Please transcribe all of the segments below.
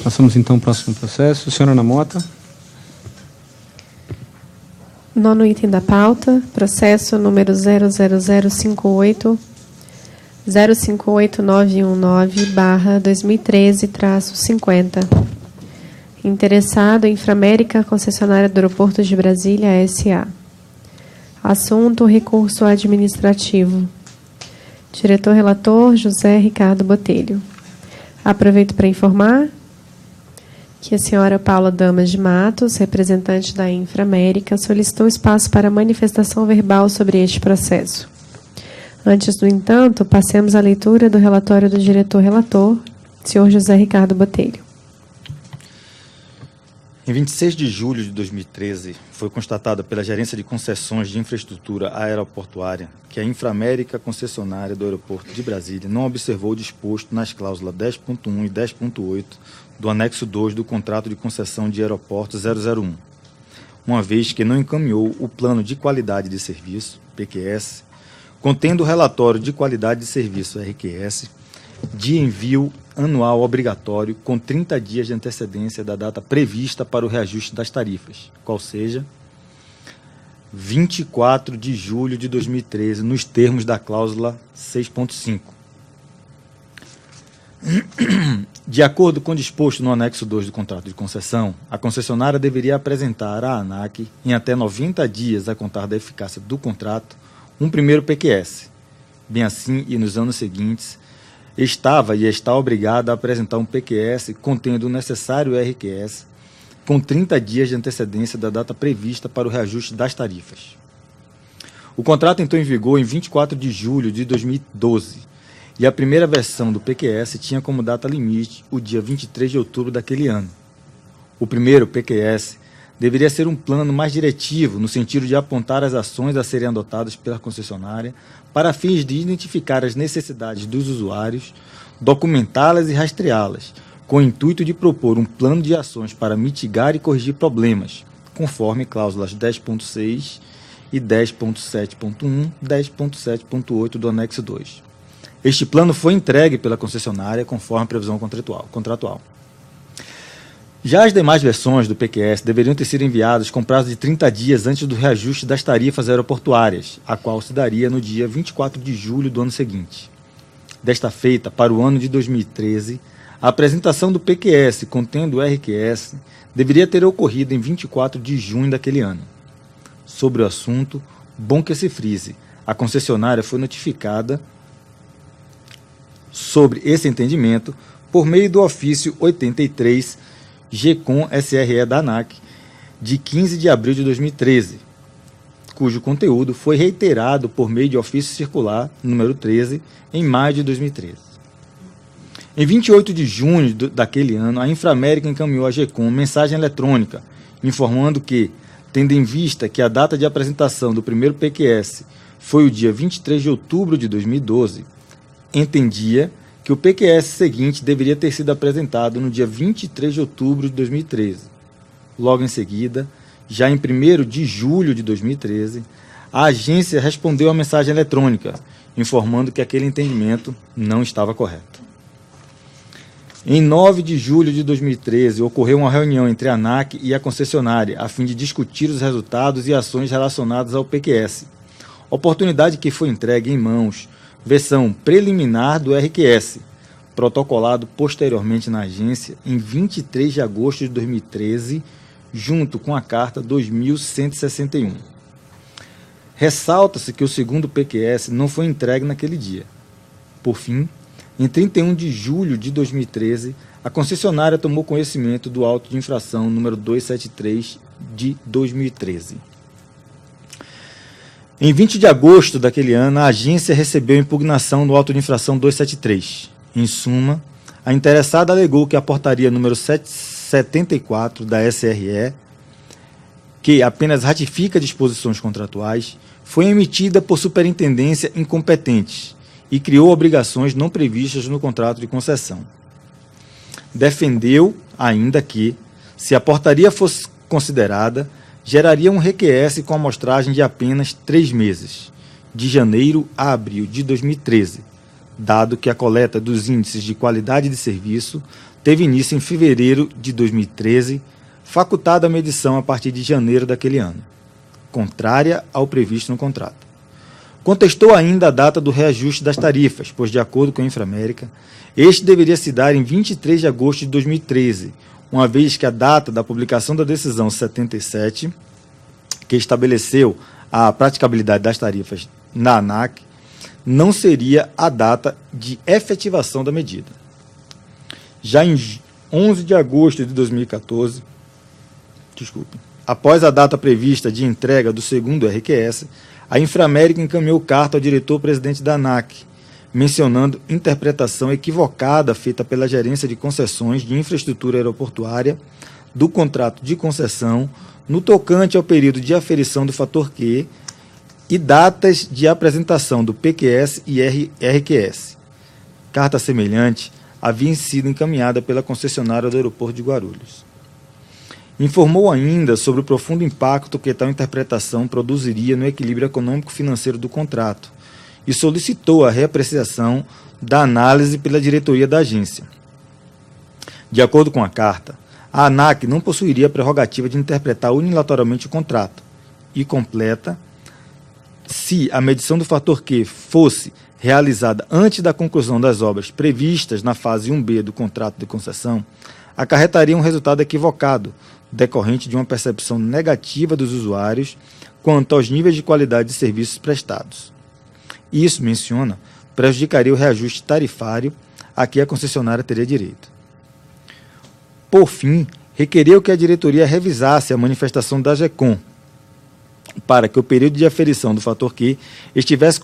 Passamos então ao próximo processo. Senhora Ana Mota. Nono item da pauta, processo número 00058 058919/2013-50. Interessado, Inframérica, concessionária do Aeroporto de Brasília, S.A. Assunto, recurso administrativo. Diretor-relator, José Ricardo Botelho. Aproveito para informar que a senhora Paula Damas de Matos, representante da Inframérica, solicitou espaço para manifestação verbal sobre este processo. Antes, no entanto, passemos à leitura do relatório do diretor-relator, senhor José Ricardo Botelho. Em 26 de julho de 2013, foi constatado pela Gerência de Concessões de Infraestrutura Aeroportuária que a Inframérica, concessionária do Aeroporto de Brasília, não observou o disposto nas cláusulas 10.1 e 10.8 do anexo 2 do Contrato de Concessão de Aeroportos 001, uma vez que não encaminhou o Plano de Qualidade de Serviço, PQS, contendo o relatório de qualidade de serviço, RQS, de envio anual obrigatório com 30 dias de antecedência da data prevista para o reajuste das tarifas, qual seja 24 de julho de 2013, nos termos da cláusula 6.5. De acordo com o disposto no anexo 2 do contrato de concessão, a concessionária deveria apresentar à ANAC, em até 90 dias a contar da eficácia do contrato, um primeiro PQS. Bem assim, e nos anos seguintes, estava e está obrigada a apresentar um PQS contendo o necessário RQS com 30 dias de antecedência da data prevista para o reajuste das tarifas. O contrato entrou em vigor em 24 de julho de 2012 e a primeira versão do PQS tinha como data limite o dia 23 de outubro daquele ano. O primeiro PQS deveria ser um plano mais diretivo no sentido de apontar as ações a serem adotadas pela concessionária para fins de identificar as necessidades dos usuários, documentá-las e rastreá-las, com o intuito de propor um plano de ações para mitigar e corrigir problemas, conforme cláusulas 10.6 e 10.7.1, 10.7.8 do anexo 2. Este plano foi entregue pela concessionária conforme a previsão contratual. Já as demais versões do PQS deveriam ter sido enviadas com prazo de 30 dias antes do reajuste das tarifas aeroportuárias, a qual se daria no dia 24 de julho do ano seguinte. Desta feita, para o ano de 2013, a apresentação do PQS contendo o RQS deveria ter ocorrido em 24 de junho daquele ano. Sobre o assunto, bom que se frise, a concessionária foi notificada sobre esse entendimento por meio do ofício 83 GCOM SRE da ANAC, de 15 de abril de 2013, cujo conteúdo foi reiterado por meio de ofício circular número 13, em maio de 2013. Em 28 de junho daquele ano, a Inframérica encaminhou à GCOM mensagem eletrônica, informando que, tendo em vista que a data de apresentação do primeiro PQS foi o dia 23 de outubro de 2012, entendia que o PQS seguinte deveria ter sido apresentado no dia 23 de outubro de 2013. Logo em seguida, já em 1º de julho de 2013, a agência respondeu à mensagem eletrônica, informando que aquele entendimento não estava correto. Em 9 de julho de 2013, ocorreu uma reunião entre a ANAC e a concessionária, a fim de discutir os resultados e ações relacionadas ao PQS, oportunidade que foi entregue em mãos versão preliminar do RQS, protocolado posteriormente na agência em 23 de agosto de 2013, junto com a carta 2161. Ressalta-se que o segundo PQS não foi entregue naquele dia. Por fim, em 31 de julho de 2013, a concessionária tomou conhecimento do auto de infração número 273 de 2013. Em 20 de agosto daquele ano, a agência recebeu impugnação do auto de infração 273. Em suma, a interessada alegou que a portaria número 774 da SRE, que apenas ratifica disposições contratuais, foi emitida por superintendência incompetente e criou obrigações não previstas no contrato de concessão. Defendeu ainda que, se a portaria fosse considerada, geraria um RQS com amostragem de apenas 3 meses, de janeiro a abril de 2013, dado que a coleta dos índices de qualidade de serviço teve início em fevereiro de 2013, facultada a medição a partir de janeiro daquele ano, contrária ao previsto no contrato. Contestou ainda a data do reajuste das tarifas, pois, de acordo com a Inframérica, este deveria se dar em 23 de agosto de 2013, uma vez que a data da publicação da decisão 77, que estabeleceu a praticabilidade das tarifas na ANAC, não seria a data de efetivação da medida. Já em 11 de agosto de 2014, após a data prevista de entrega do segundo RQS, a Inframérica encaminhou carta ao diretor-presidente da ANAC, mencionando interpretação equivocada feita pela Gerência de Concessões de Infraestrutura Aeroportuária do contrato de concessão no tocante ao período de aferição do fator Q e datas de apresentação do PQS e RQS. Carta semelhante havia sido encaminhada pela concessionária do aeroporto de Guarulhos. Informou ainda sobre o profundo impacto que tal interpretação produziria no equilíbrio econômico-financeiro do contrato e solicitou a reapreciação da análise pela diretoria da agência. De acordo com a carta, a ANAC não possuiria a prerrogativa de interpretar unilateralmente o contrato e completa se a medição do fator Q fosse realizada antes da conclusão das obras previstas na fase 1B do contrato de concessão, acarretaria um resultado equivocado, decorrente de uma percepção negativa dos usuários quanto aos níveis de qualidade de serviços prestados. Isso, menciona, prejudicaria o reajuste tarifário a que a concessionária teria direito. Por fim, requereu que a diretoria revisasse a manifestação da GECOM para que o período de aferição do fator Q estivesse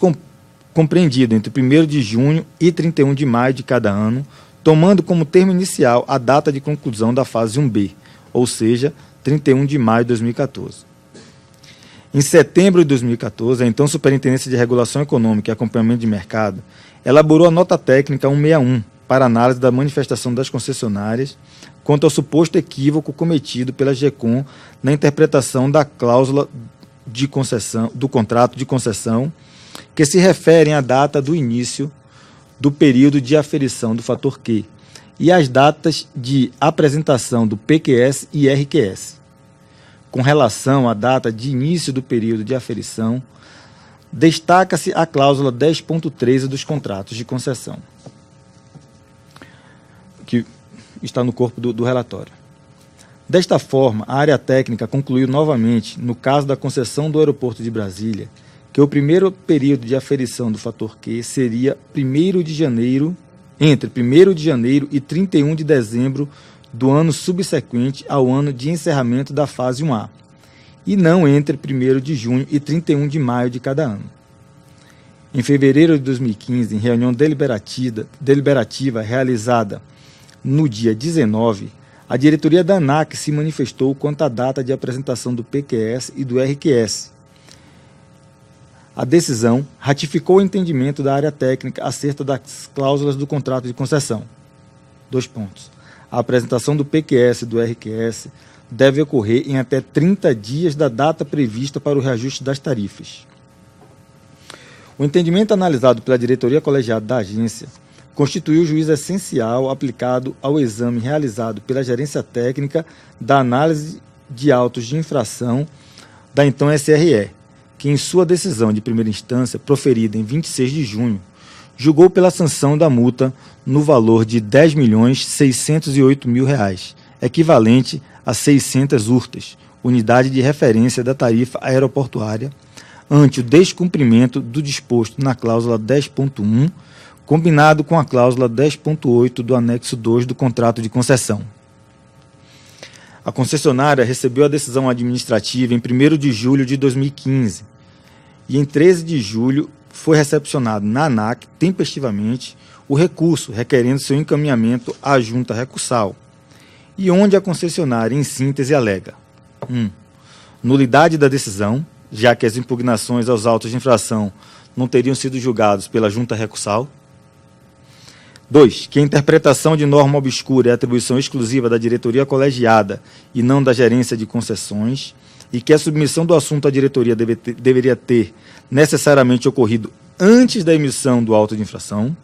compreendido entre 1º de junho e 31 de maio de cada ano, tomando como termo inicial a data de conclusão da fase 1B, ou seja, 31 de maio de 2014. Em setembro de 2014, a então Superintendência de Regulação Econômica e Acompanhamento de Mercado elaborou a nota técnica 161 para análise da manifestação das concessionárias quanto ao suposto equívoco cometido pela GECOM na interpretação da cláusula de concessão, do contrato de concessão, que se referem à data do início do período de aferição do fator Q e às datas de apresentação do PQS e RQS. Com relação à data de início do período de aferição, destaca-se a cláusula 10.13 dos contratos de concessão, que está no corpo do relatório. Desta forma, a área técnica concluiu novamente, no caso da concessão do aeroporto de Brasília, que o primeiro período de aferição do fator Q seria entre 1º de janeiro e 31 de dezembro do ano subsequente ao ano de encerramento da fase 1A, e não entre 1º de junho e 31 de maio de cada ano. Em fevereiro de 2015, em reunião deliberativa realizada no dia 19, a diretoria da ANAC se manifestou quanto à data de apresentação do PQS e do RQS. A decisão ratificou o entendimento da área técnica acerca das cláusulas do contrato de concessão. 2 pontos. A apresentação do PQS e do RQS deve ocorrer em até 30 dias da data prevista para o reajuste das tarifas. O entendimento analisado pela diretoria colegiada da agência constituiu o juízo essencial aplicado ao exame realizado pela gerência técnica da análise de autos de infração da então SRE, que em sua decisão de primeira instância, proferida em 26 de junho, julgou pela sanção da multa no valor de R$ 10.608.000, equivalente a 600 urtas, unidade de referência da tarifa aeroportuária, ante o descumprimento do disposto na cláusula 10.1, combinado com a cláusula 10.8 do anexo 2 do contrato de concessão. A concessionária recebeu a decisão administrativa em 1º de julho de 2015 e em 13 de julho foi recepcionado na ANAC, tempestivamente, o recurso requerendo seu encaminhamento à junta recursal, e onde a concessionária, em síntese, alega: 1. Nulidade da decisão, já que as impugnações aos autos de infração não teriam sido julgados pela junta recursal. 2. Que a interpretação de norma obscura é atribuição exclusiva da diretoria colegiada e não da gerência de concessões, e que a submissão do assunto à diretoria deveria ter necessariamente ocorrido antes da emissão do auto de infração.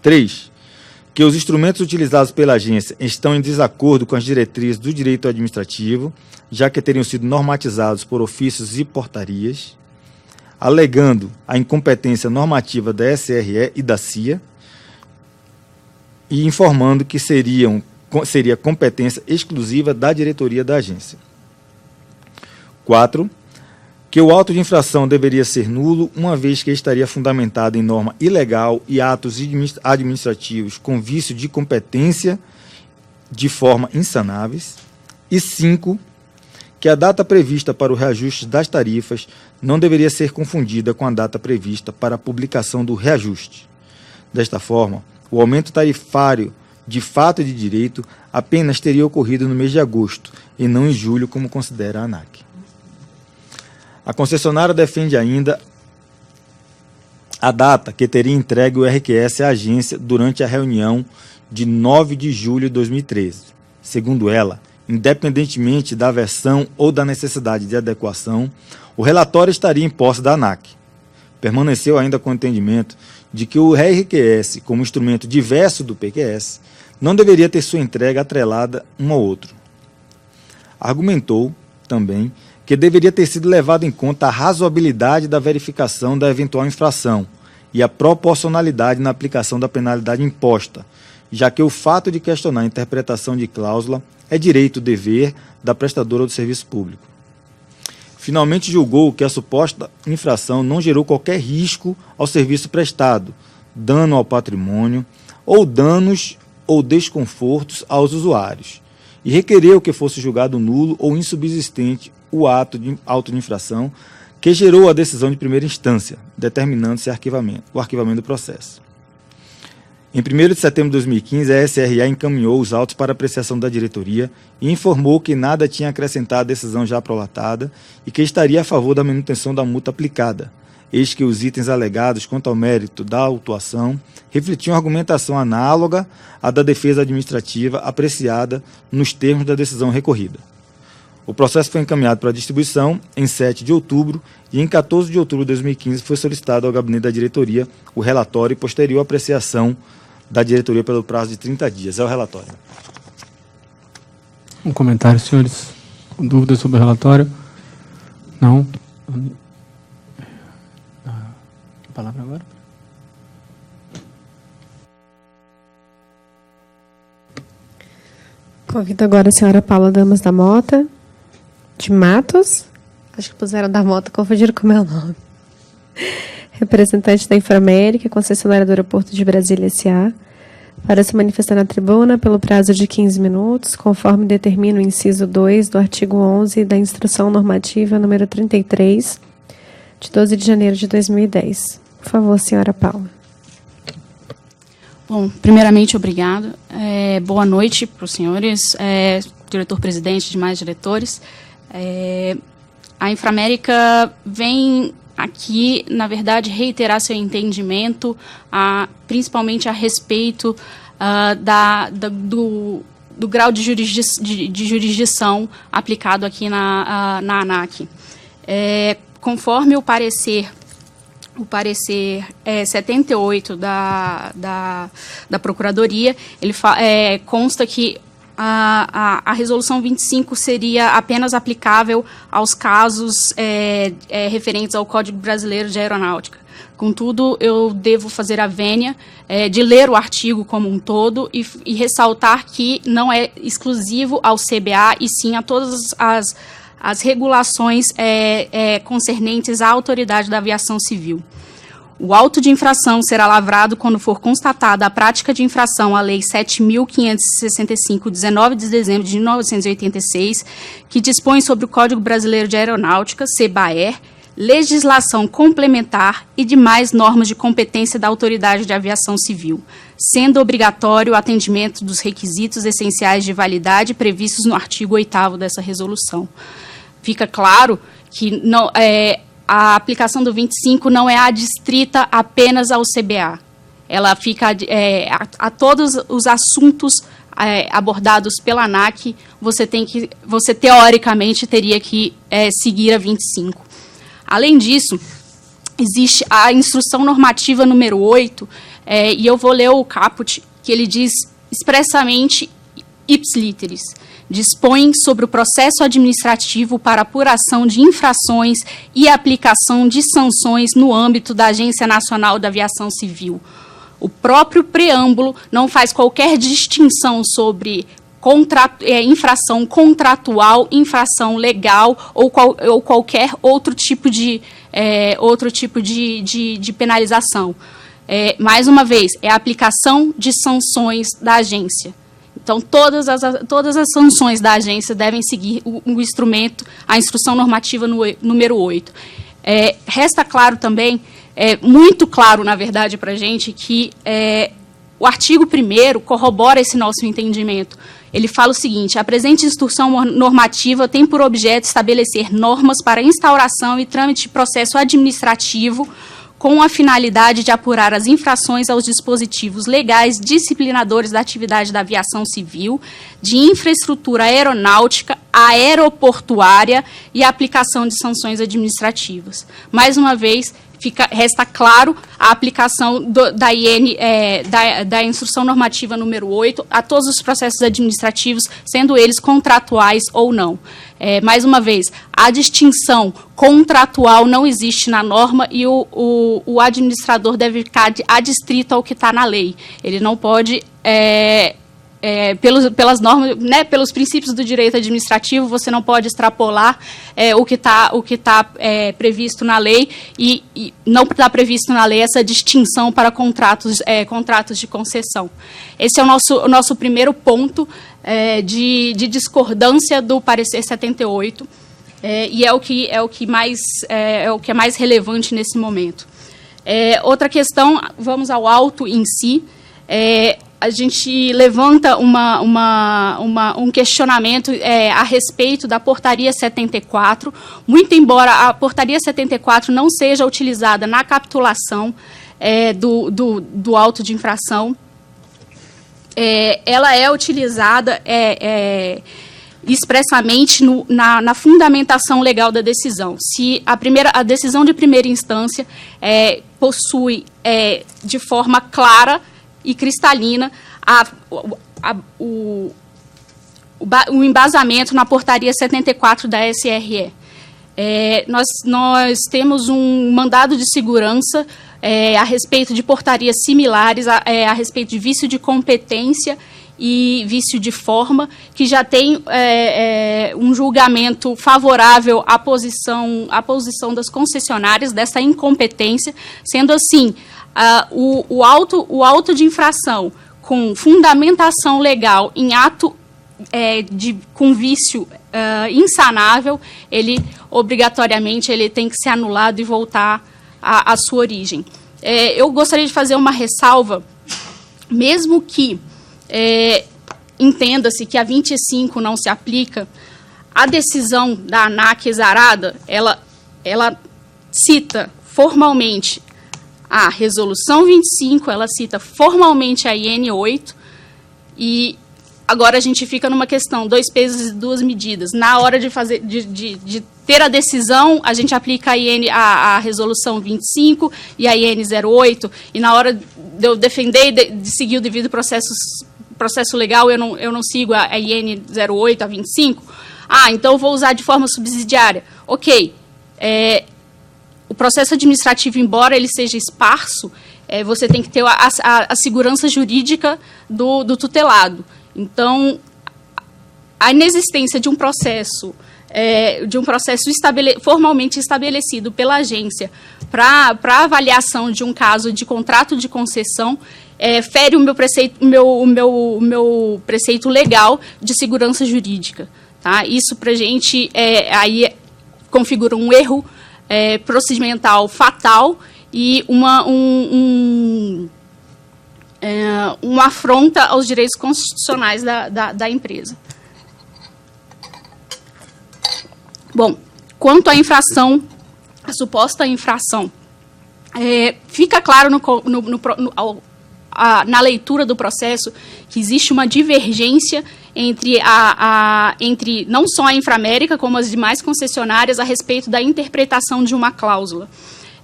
3. Que os instrumentos utilizados pela agência estão em desacordo com as diretrizes do direito administrativo, já que teriam sido normatizados por ofícios e portarias, alegando a incompetência normativa da SRE e da CIA, e informando que seria competência exclusiva da diretoria da agência. 4. Que o auto de infração deveria ser nulo, uma vez que estaria fundamentado em norma ilegal e atos administrativos com vício de competência de forma insanáveis. E 5. Que a data prevista para o reajuste das tarifas não deveria ser confundida com a data prevista para a publicação do reajuste. Desta forma, o aumento tarifário de fato e de direito apenas teria ocorrido no mês de agosto e não em julho, como considera a ANAC. A concessionária defende ainda a data que teria entregue o RQS à agência durante a reunião de 9 de julho de 2013. Segundo ela, independentemente da versão ou da necessidade de adequação, o relatório estaria em posse da ANAC. Permaneceu ainda com o entendimento de que o RQS, como instrumento diverso do PQS, não deveria ter sua entrega atrelada um ao outro. Argumentou também que deveria ter sido levado em conta a razoabilidade da verificação da eventual infração e a proporcionalidade na aplicação da penalidade imposta, já que o fato de questionar a interpretação de cláusula é direito-dever da prestadora do serviço público. Finalmente julgou que a suposta infração não gerou qualquer risco ao serviço prestado, dano ao patrimônio ou danos ou desconfortos aos usuários, e requereu que fosse julgado nulo ou insubsistente o auto de infração que gerou a decisão de primeira instância, determinando-se o arquivamento do processo. Em 1º de setembro de 2015, a SRA encaminhou os autos para apreciação da diretoria e informou que nada tinha acrescentado à decisão já prolatada e que estaria a favor da manutenção da multa aplicada, eis que os itens alegados quanto ao mérito da autuação refletiam argumentação análoga à da defesa administrativa apreciada nos termos da decisão recorrida. O processo foi encaminhado para distribuição em 7 de outubro e em 14 de outubro de 2015 foi solicitado ao gabinete da diretoria o relatório e posterior apreciação da diretoria pelo prazo de 30 dias. É o relatório. Um comentário, senhores? Dúvidas sobre o relatório? Não? A palavra agora? Convido agora a senhora Paula Damas da Mota, de Matos. Acho que puseram da Mota, confundiram com o meu nome. Representante da Inframérica, concessionária do Aeroporto de Brasília S.A., para se manifestar na tribuna pelo prazo de 15 minutos, conforme determina o inciso 2 do artigo 11 da Instrução Normativa número 33, de 12 de janeiro de 2010. Por favor, senhora Paula. Bom, primeiramente, obrigado. Boa noite para os senhores, diretor-presidente e demais diretores. A Inframérica vem aqui, na verdade, reiterar seu entendimento, principalmente a respeito do grau de jurisdição aplicado aqui na ANAC. Conforme o parecer 78 da Procuradoria, ele consta que a Resolução 25 seria apenas aplicável aos casos referentes ao Código Brasileiro de Aeronáutica. Contudo, eu devo fazer a vênia de ler o artigo como um todo e ressaltar que não é exclusivo ao CBA, e sim a todas as regulações concernentes à autoridade da aviação civil. O auto de infração será lavrado quando for constatada a prática de infração à Lei 7.565, 19 de dezembro de 1986, que dispõe sobre o Código Brasileiro de Aeronáutica, CBAER, legislação complementar e demais normas de competência da Autoridade de Aviação Civil, sendo obrigatório o atendimento dos requisitos essenciais de validade previstos no artigo 8º dessa resolução. Fica claro que a aplicação do 25 não é adstrita apenas ao CBA. Ela fica a todos os assuntos abordados pela ANAC, você teoricamente teria que seguir a 25. Além disso, existe a instrução normativa número 8, e eu vou ler o caput, que ele diz expressamente, ipsiliteris, dispõe sobre o processo administrativo para apuração de infrações e aplicação de sanções no âmbito da Agência Nacional da Aviação Civil. O próprio preâmbulo não faz qualquer distinção sobre infração contratual, infração legal ou qualquer outro tipo de penalização. Mais uma vez, é a aplicação de sanções da agência. Então, todas as sanções da agência devem seguir o instrumento, a instrução normativa número 8. Resta claro também, muito claro, na verdade, para a gente, que o artigo 1º corrobora esse nosso entendimento. Ele fala o seguinte: a presente instrução normativa tem por objeto estabelecer normas para instauração e trâmite de processo administrativo com a finalidade de apurar as infrações aos dispositivos legais disciplinadores da atividade da aviação civil, de infraestrutura aeronáutica, aeroportuária e a aplicação de sanções administrativas. Mais uma vez, resta claro a aplicação da instrução normativa número 8 a todos os processos administrativos, sendo eles contratuais ou não. Mais uma vez, a distinção contratual não existe na norma e o administrador deve ficar adstrito ao que está na lei. Ele não pode, pelas normas, né, pelos princípios do direito administrativo, você não pode extrapolar o que está previsto na lei e não está previsto na lei essa distinção para contratos de concessão. Esse é o nosso primeiro ponto de discordância do parecer 78, e é o que é mais relevante nesse momento. Outra questão, vamos ao auto em si. A gente levanta um questionamento a respeito da portaria 74, muito embora a portaria 74 não seja utilizada na capitulação do auto de infração, ela é utilizada expressamente na fundamentação legal da decisão. Se a decisão de primeira instância possui de forma clara e cristalina o embasamento na portaria 74 da SRE. Nós temos um mandado de segurança a respeito de portarias similares, a respeito de vício de competência e vício de forma, que já tem um julgamento favorável à posição das concessionárias dessa incompetência. Sendo assim, o auto de infração com fundamentação legal em ato com vício insanável, ele obrigatoriamente tem que ser anulado e voltar à sua origem. Eu gostaria de fazer uma ressalva, mesmo que entenda-se que a 25 não se aplica, a decisão da ANAC exarada, ela cita formalmente a resolução 25, ela cita formalmente a IN 8, e agora a gente fica numa questão, 2 pesos e 2 medidas. Na hora de ter a decisão, a gente aplica a resolução 25 e a IN 08, e na hora de eu defender de seguir o devido processo legal, eu não sigo a IN 08, a 25. Então eu vou usar de forma subsidiária. Ok, o processo administrativo, embora ele seja esparso, você tem que ter a segurança jurídica do tutelado. Então, a inexistência de um processo formalmente estabelecido pela agência para avaliação de um caso de contrato de concessão fere o meu preceito legal de segurança jurídica. Tá? Isso, para a gente, aí configura um erro procedimental fatal e uma afronta aos direitos constitucionais da empresa. Bom, quanto à infração, a suposta infração, fica claro na leitura do processo que existe uma divergência entre não só a Inframérica, como as demais concessionárias, a respeito da interpretação de uma cláusula.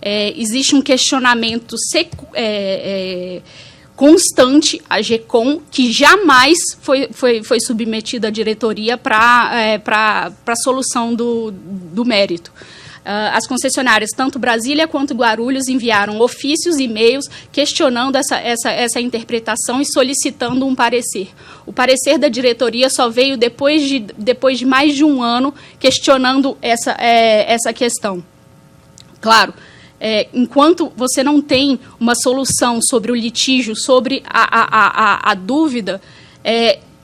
existe um questionamento constante à GECOM, que jamais foi submetida à diretoria para a solução do mérito. As concessionárias, tanto Brasília quanto Guarulhos, enviaram ofícios e e-mails questionando essa interpretação e solicitando um parecer. O parecer da diretoria só veio depois de mais de um ano questionando essa questão. Claro, enquanto você não tem uma solução sobre o litígio, sobre a dúvida,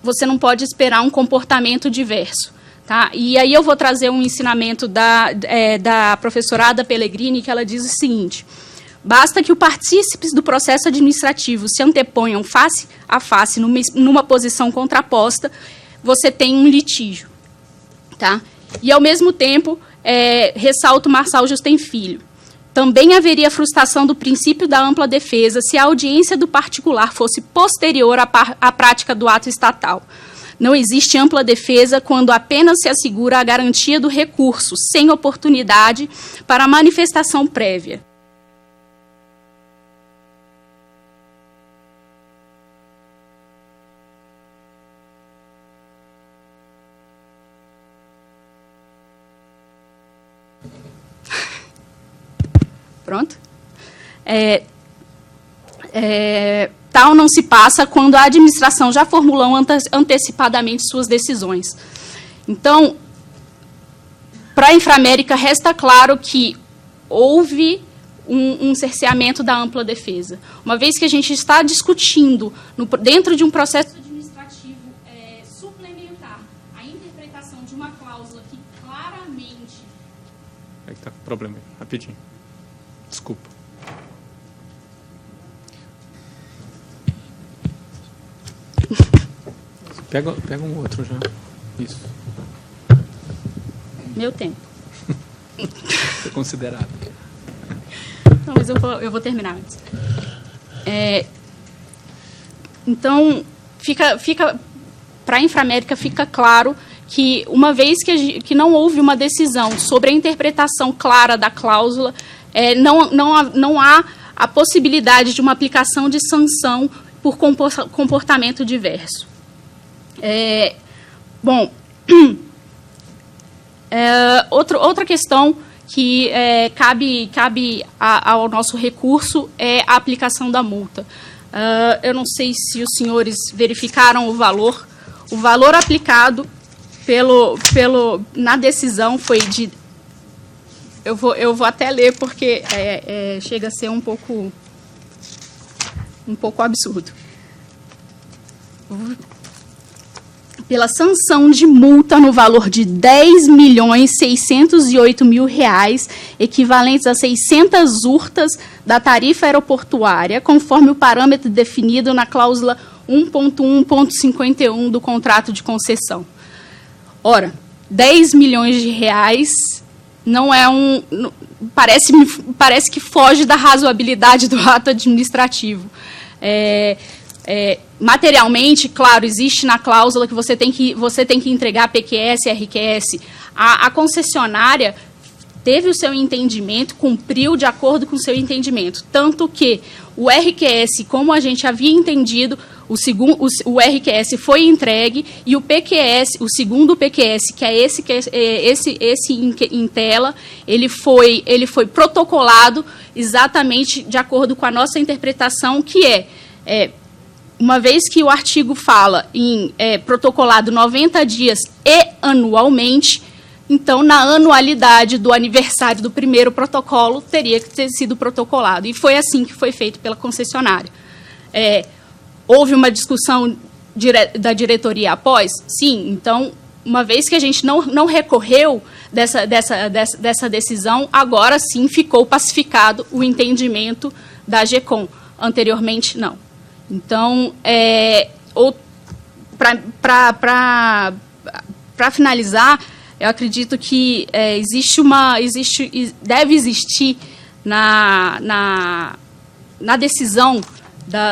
você não pode esperar um comportamento diverso. Tá? E aí eu vou trazer um ensinamento da professora Ada Pellegrini, que ela diz o seguinte: basta que os partícipes do processo administrativo se anteponham face a face, numa posição contraposta, você tem um litígio. Tá? E, ao mesmo tempo, ressalta o Marçal Justem Filho, também haveria frustração do princípio da ampla defesa se a audiência do particular fosse posterior à prática do ato estatal. Não existe ampla defesa quando apenas se assegura a garantia do recurso, sem oportunidade para a manifestação prévia. Pronto? Tal não se passa quando a administração já formulou antecipadamente suas decisões. Então, para a Inframérica, resta claro que houve um cerceamento da ampla defesa. Uma vez que a gente está discutindo, dentro de um processo administrativo suplementar, a interpretação de uma cláusula que claramente... Aí está com problema, rapidinho. Desculpa. Pega um outro já. Isso. Meu tempo. É considerado. Não, mas eu vou terminar antes. Então, para a Inframérica fica claro que, uma vez que não houve uma decisão sobre a interpretação clara da cláusula, não há a possibilidade de uma aplicação de sanção por comportamento diverso. Outra questão que cabe ao nosso recurso é a aplicação da multa. Eu não sei se os senhores verificaram o valor. O valor aplicado na decisão foi de... Eu vou até ler, porque chega a ser um pouco absurdo. Pela sanção de multa no valor de R$10.608.000, equivalentes a 600 urtas da tarifa aeroportuária, conforme o parâmetro definido na cláusula 1.1.51 do contrato de concessão. Ora, R$10 milhões não é parece que foge da razoabilidade do ato administrativo. Materialmente, claro, existe na cláusula que você tem que entregar PQS e RQS. A concessionária teve o seu entendimento, cumpriu de acordo com o seu entendimento. Tanto que o RQS, como a gente havia entendido, o RQS foi entregue e o PQS, o segundo PQS, que é esse em tela, ele foi protocolado exatamente de acordo com a nossa interpretação, que uma vez que o artigo fala em protocolado 90 dias e anualmente, então, na anualidade do aniversário do primeiro protocolo, teria que ter sido protocolado. E foi assim que foi feito pela concessionária. Houve uma discussão da diretoria após? Sim. Então, uma vez que a gente não recorreu dessa decisão, agora sim ficou pacificado o entendimento da GECOM. Anteriormente, não. Então, para finalizar, eu acredito que deve existir na decisão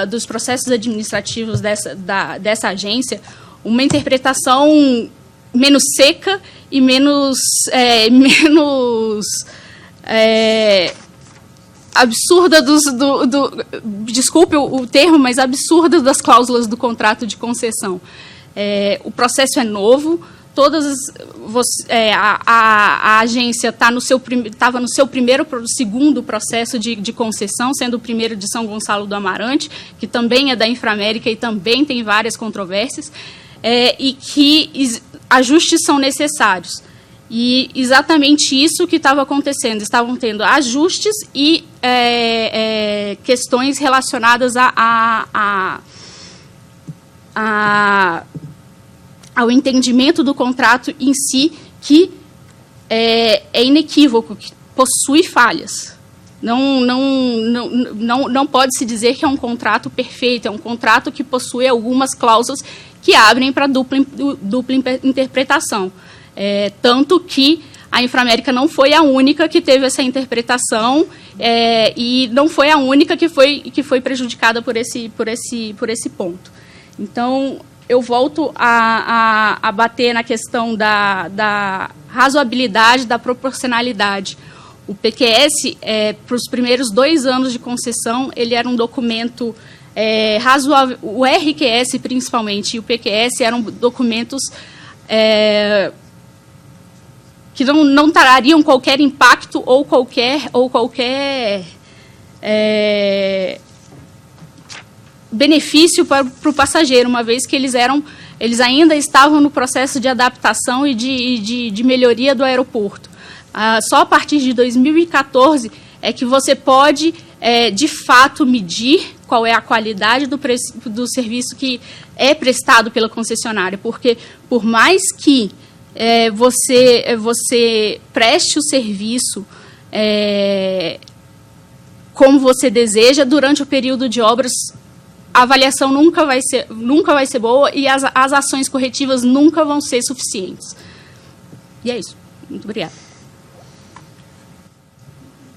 dos processos administrativos dessa agência uma interpretação menos seca e menos absurda desculpe o termo, mas absurda das cláusulas do contrato de concessão. O processo é novo, a agência estava no seu segundo processo de concessão, sendo o primeiro de São Gonçalo do Amarante, que também é da Inframérica e também tem várias controvérsias, e que ajustes são necessários. E exatamente isso que estava acontecendo. Estavam tendo ajustes e questões relacionadas ao entendimento do contrato em si, que é inequívoco, que possui falhas. Não pode-se dizer que é um contrato perfeito, é um contrato que possui algumas cláusulas que abrem para dupla interpretação. Tanto que a Inframérica não foi a única que teve essa interpretação e não foi a única que foi prejudicada por esse ponto. Então, eu volto a bater na questão da razoabilidade, da proporcionalidade. O PQS, para os primeiros 2 anos de concessão, ele era um documento razoável. O RQS, principalmente, e o PQS eram documentos que não trariam qualquer impacto ou qualquer benefício para o passageiro, uma vez que eles ainda estavam no processo de adaptação e de melhoria do aeroporto. Só a partir de 2014 é que você pode, de fato, medir qual é a qualidade do serviço que é prestado pela concessionária, porque, por mais que você preste o serviço como você deseja, durante o período de obras, a avaliação nunca vai ser boa e as ações corretivas nunca vão ser suficientes. E é isso. Muito obrigada.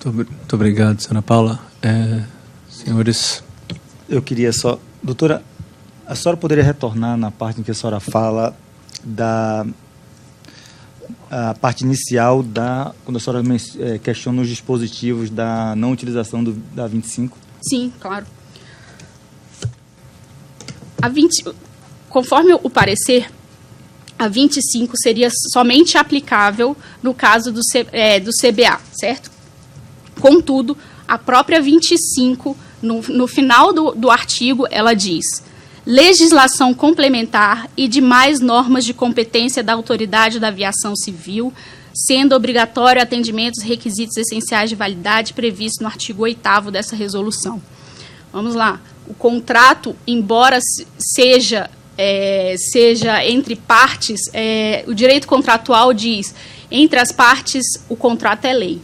Muito obrigado, senhora Paula. Senhores... Eu queria só... Doutora, a senhora poderia retornar na parte em que a senhora fala a parte inicial quando a senhora questiona os dispositivos da não utilização da 25? Sim, claro. Conforme o parecer, a 25 seria somente aplicável no caso do CBA, certo? Contudo, a própria 25, no final do artigo, ela diz: legislação complementar e demais normas de competência da autoridade da aviação civil, sendo obrigatório atendimento aos requisitos essenciais de validade previsto no artigo 8º dessa resolução. Vamos lá. O contrato, embora seja entre partes, o direito contratual diz, entre as partes, o contrato é lei.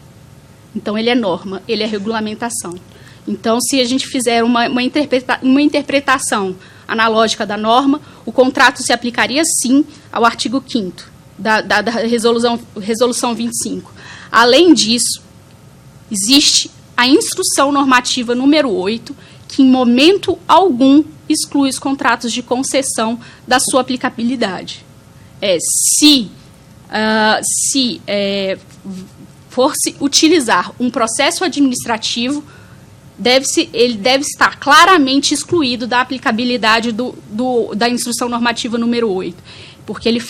Então, ele é norma, ele é regulamentação. Então, se a gente fizer uma interpretação analógica da norma, o contrato se aplicaria, sim, ao artigo 5º da resolução 25. Além disso, existe a instrução normativa número 8, que em momento algum exclui os contratos de concessão da sua aplicabilidade. Se for-se utilizar um processo administrativo, ele deve estar claramente excluído da aplicabilidade da instrução normativa número 8, porque ele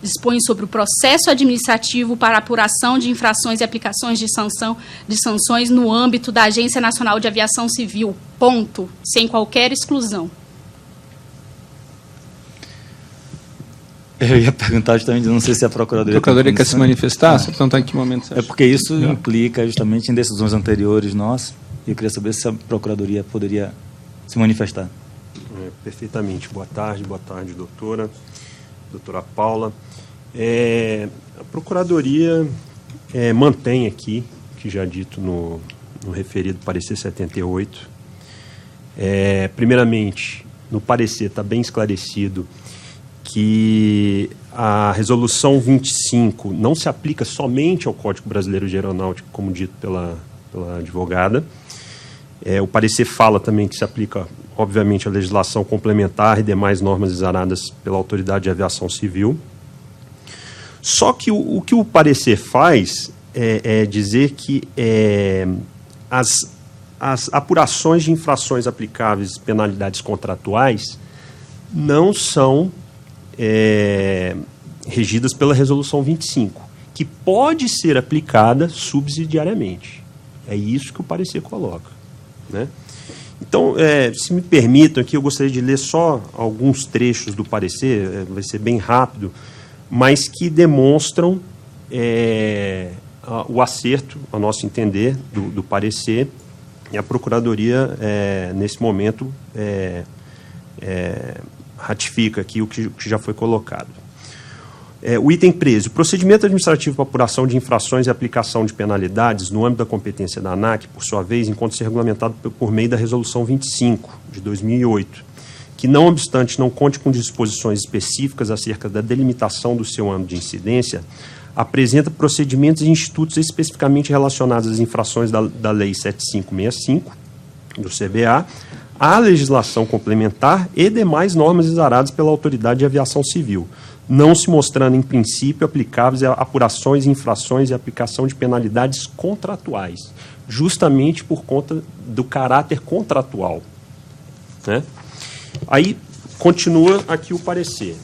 dispõe sobre o processo administrativo para apuração de infrações e aplicações de sanções no âmbito da Agência Nacional de Aviação Civil, ponto, sem qualquer exclusão. Eu ia perguntar justamente, não sei se a Procuradoria... A Procuradoria quer se manifestar? Só perguntar em que momento você acha. Porque isso implica justamente em decisões anteriores nossas, e eu queria saber se a Procuradoria poderia se manifestar. Perfeitamente. Boa tarde, doutora Paula. A Procuradoria mantém aqui, que já dito no referido parecer 78. Primeiramente, no parecer está bem esclarecido que a resolução 25 não se aplica somente ao Código Brasileiro de Aeronáutica, como dito pela advogada. O parecer fala também que se aplica, obviamente, a legislação complementar e demais normas exaradas pela Autoridade de Aviação Civil. Só que o que o parecer faz é dizer que as as apurações de infrações aplicáveis e penalidades contratuais não são regidas pela Resolução 25, que pode ser aplicada subsidiariamente. É isso que o parecer coloca, né? Então, se me permitam aqui, eu gostaria de ler só alguns trechos do parecer, vai ser bem rápido, mas que demonstram o acerto, a nosso entender, do parecer, e a Procuradoria, nesse momento, ratifica aqui o que já foi colocado. O item 13. O procedimento administrativo para apuração de infrações e aplicação de penalidades no âmbito da competência da ANAC, por sua vez, encontra-se regulamentado por meio da Resolução 25, de 2008, que, não obstante não conte com disposições específicas acerca da delimitação do seu âmbito de incidência, apresenta procedimentos e institutos especificamente relacionados às infrações da Lei 7565, do CBA, à legislação complementar e demais normas exaradas pela Autoridade de Aviação Civil, não se mostrando, em princípio, aplicáveis a apurações, infrações e aplicação de penalidades contratuais, justamente por conta do caráter contratual, né? Aí, continua aqui o parecer.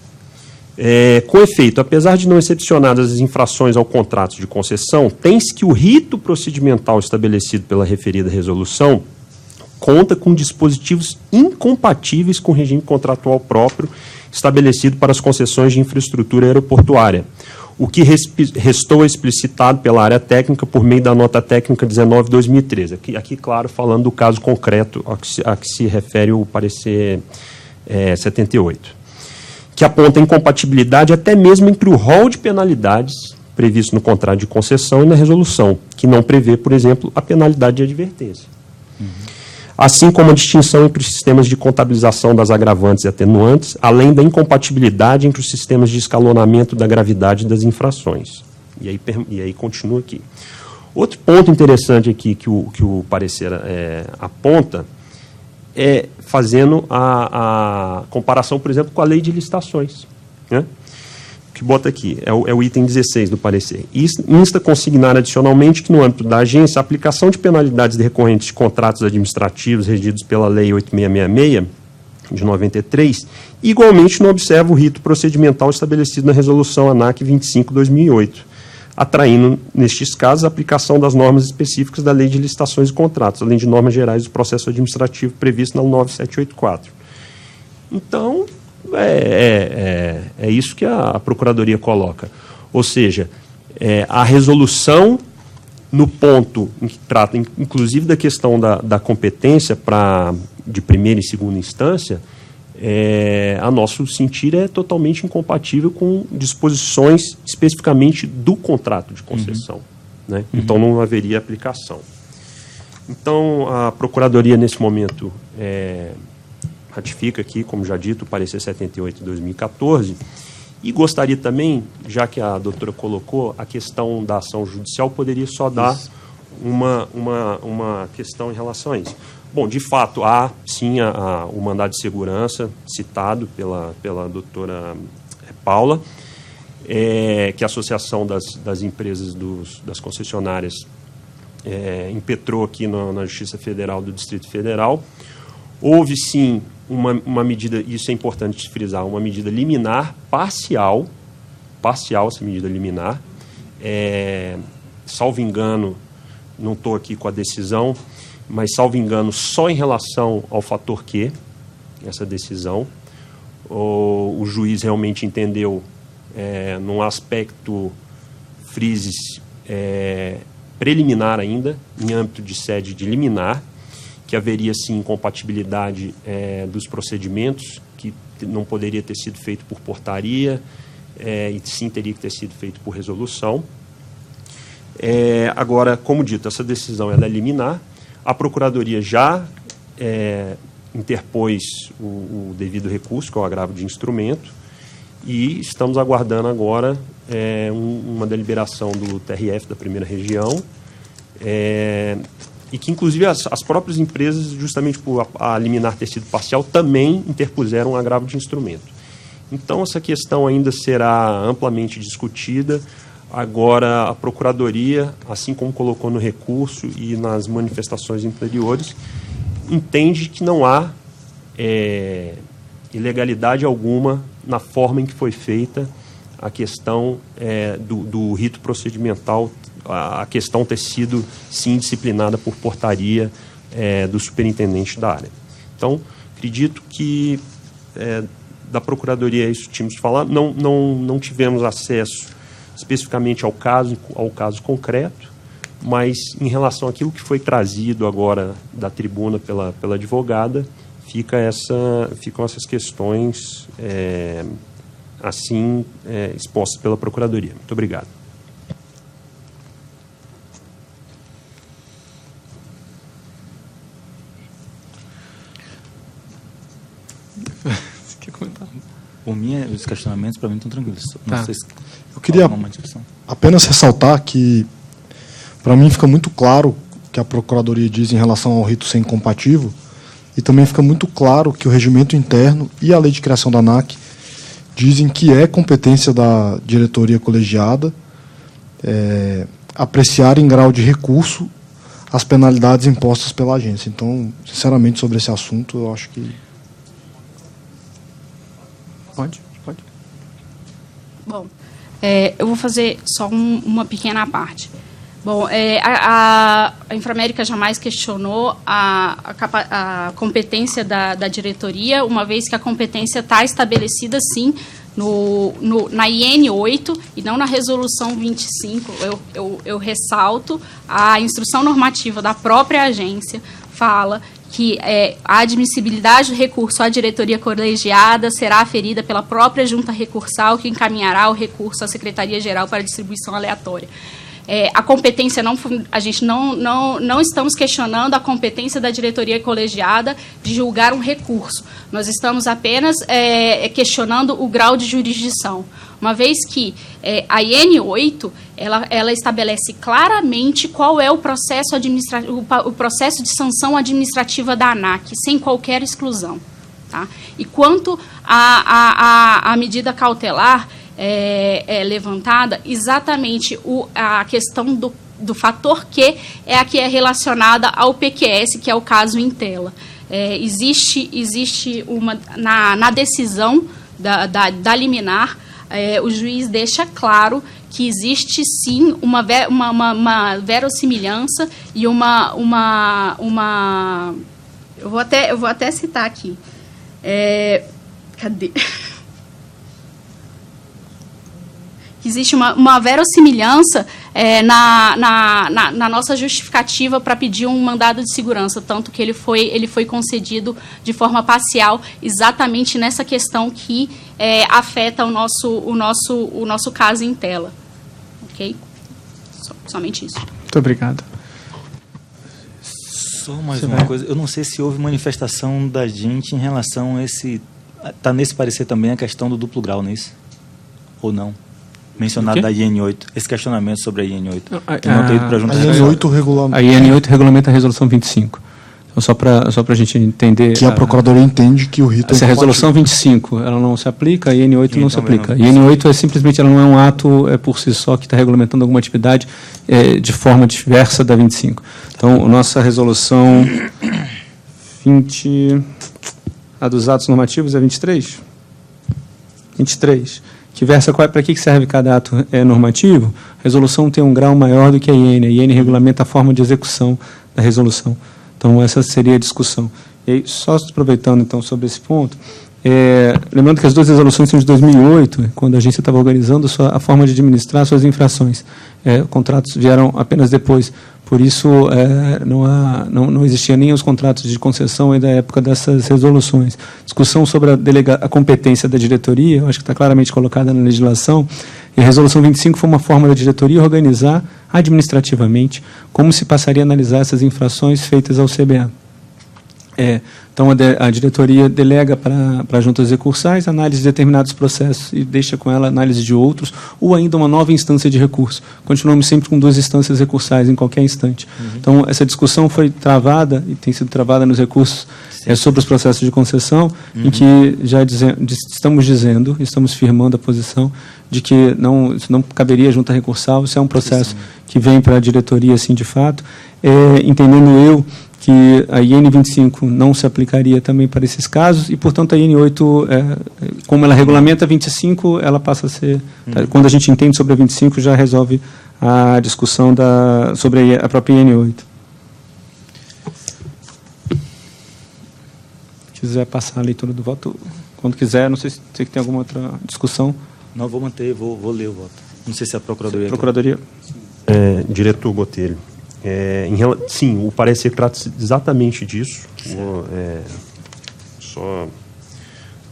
Com efeito, apesar de não excepcionadas as infrações ao contrato de concessão, tem-se que o rito procedimental estabelecido pela referida resolução conta com dispositivos incompatíveis com o regime contratual próprio estabelecido para as concessões de infraestrutura aeroportuária, o que restou explicitado pela área técnica por meio da nota técnica 19/2013. Aqui, claro, falando do caso concreto a que se refere o parecer 78, que aponta a incompatibilidade até mesmo entre o rol de penalidades previsto no contrato de concessão e na resolução, que não prevê, por exemplo, a penalidade de advertência. Assim como a distinção entre os sistemas de contabilização das agravantes e atenuantes, além da incompatibilidade entre os sistemas de escalonamento da gravidade das infrações. E aí continua aqui. Outro ponto interessante aqui que o parecer aponta é fazendo a comparação, por exemplo, com a lei de licitações, né? Que bota aqui, é o item 16 do parecer. Insta consignar adicionalmente que, no âmbito da agência, a aplicação de penalidades decorrentes de contratos administrativos regidos pela Lei 8666, de 93, igualmente não observa o rito procedimental estabelecido na Resolução ANAC 25/2008, atraindo, nestes casos, a aplicação das normas específicas da Lei de Licitações e Contratos, além de normas gerais do processo administrativo previsto na 9784. Então, é isso que a Procuradoria coloca. Ou seja, a resolução, no ponto em que trata, inclusive, da questão da competência de primeira e segunda instância, a nosso sentir, é totalmente incompatível com disposições especificamente do contrato de concessão, né? Então, não haveria aplicação. Então, a Procuradoria, nesse momento, ratifica aqui, como já dito, o parecer 78 de 2014, e gostaria também, já que a doutora colocou, a questão da ação judicial, poderia só dar uma questão em relação a isso. Bom, de fato, há sim o mandado de segurança citado pela doutora Paula, que a Associação das Empresas das Concessionárias impetrou aqui na Justiça Federal do Distrito Federal. Houve, sim, uma medida, isso é importante frisar, uma medida liminar parcial essa medida liminar, salvo engano, não estou aqui com a decisão, mas, salvo engano, só em relação ao fator Q, essa decisão, o juiz realmente entendeu, num aspecto frises preliminar ainda, em âmbito de sede de liminar, que haveria, sim, incompatibilidade dos procedimentos, que não poderia ter sido feito por portaria, e sim teria que ter sido feito por resolução. Agora, como dito, essa decisão é liminar. A Procuradoria já interpôs o devido recurso, que é o agravo de instrumento, e estamos aguardando agora uma deliberação do TRF da primeira região, e que, inclusive, as próprias empresas, justamente por a liminar ter sido parcial, também interpuseram um agravo de instrumento. Então, essa questão ainda será amplamente discutida. Agora, a Procuradoria, assim como colocou no recurso e nas manifestações anteriores, entende que não há ilegalidade alguma na forma em que foi feita a questão do rito procedimental, a questão ter sido, sim, disciplinada por portaria do superintendente da área. Então, acredito que da Procuradoria, isso tínhamos de falar, não tivemos acesso especificamente ao caso concreto, mas em relação àquilo que foi trazido agora da tribuna pela advogada, ficam essas questões expostas pela Procuradoria. Muito obrigado. Você quer comentar? Por mim, os questionamentos, para mim, estão tranquilos. Tá. Não sei se Eu queria apenas ressaltar que, para mim, fica muito claro o que a Procuradoria diz em relação ao rito ser incompatível, e também fica muito claro que o regimento interno e a lei de criação da ANAC dizem que é competência da diretoria colegiada apreciar em grau de recurso as penalidades impostas pela agência. Então, sinceramente, sobre esse assunto, eu acho que... Pode. Bom, eu vou fazer só uma pequena parte. Bom, a Inframérica jamais questionou a competência da diretoria, uma vez que a competência está estabelecida, sim, na IN 8 e não na Resolução 25. Eu ressalto, a instrução normativa da própria agência fala que a admissibilidade do recurso à diretoria colegiada será aferida pela própria junta recursal, que encaminhará o recurso à Secretaria-Geral para distribuição aleatória. A competência, a gente não estamos questionando a competência da diretoria colegiada de julgar um recurso. Nós estamos apenas questionando o grau de jurisdição. Uma vez que a IN 8, ela estabelece claramente qual é o processo de sanção administrativa da ANAC, sem qualquer exclusão. Tá? E quanto à medida cautelar levantada, exatamente a questão do fator Q é a que é relacionada ao PQS, que é o caso em tela. Existe uma na decisão da liminar, o juiz deixa claro que existe sim uma verossimilhança e uma eu vou até citar aqui. Cadê? Existe uma verossimilhança na nossa justificativa para pedir um mandado de segurança, tanto que ele foi concedido de forma parcial, exatamente nessa questão que afeta o nosso caso em tela. Ok? Somente isso. Muito obrigado. Só mais uma coisa. Eu não sei se houve manifestação da gente em relação a esse... Está nesse parecer também a questão do duplo grau, não é isso? Ou não? Mencionado da IN 8, esse questionamento sobre a IN 8. Não ter ido para a junta. A IN 8 regulamenta. A IN 8 regulamenta a Resolução 25. Então, só para a gente entender... Que a Procuradoria entende que o rito é... Se a Resolução 25 ela não se aplica, a IN 8 não se aplica. A IN 8 simplesmente ela não é um ato por si só que está regulamentando alguma atividade de forma diversa da 25. Então, a nossa Resolução 20... A dos atos normativos é 23? 23. Que versa para que serve cada ato normativo. A resolução tem um grau maior do que a IN. A IN regulamenta a forma de execução da resolução. Então, essa seria a discussão. E aí, só aproveitando, então, sobre esse ponto, lembrando que as duas resoluções são de 2008, quando a agência estava organizando a forma de administrar suas infrações. Contratos vieram apenas depois. Por isso, não existiam nem os contratos de concessão aí da época dessas resoluções. Discussão sobre a competência da diretoria, eu acho que está claramente colocada na legislação, e a Resolução 25 foi uma forma da diretoria organizar administrativamente como se passaria a analisar essas infrações feitas ao CBA. Então, a diretoria delega para juntas recursais análise de determinados processos e deixa com ela análise de outros, ou ainda uma nova instância de recurso. Continuamos sempre com 2 instâncias recursais em qualquer instante. Então, essa discussão foi travada e tem sido travada nos recursos sobre os processos de concessão, em que já estamos firmando a posição de que isso não caberia junta recursal, isso é um processo que vem para a diretoria, assim, de fato, entendendo eu que a IN 25 não se aplicaria também para esses casos e, portanto, a IN 8, como ela regulamenta 25, ela passa a ser... Quando a gente entende sobre a 25, já resolve a discussão sobre a própria IN 8. Se quiser passar a leitura do voto, quando quiser, não sei se tem alguma outra discussão. Não, vou manter, vou ler o voto. Não sei se a Procuradoria... Procuradoria. Diretor Botelho. Sim, o parecer trata exatamente disso. Só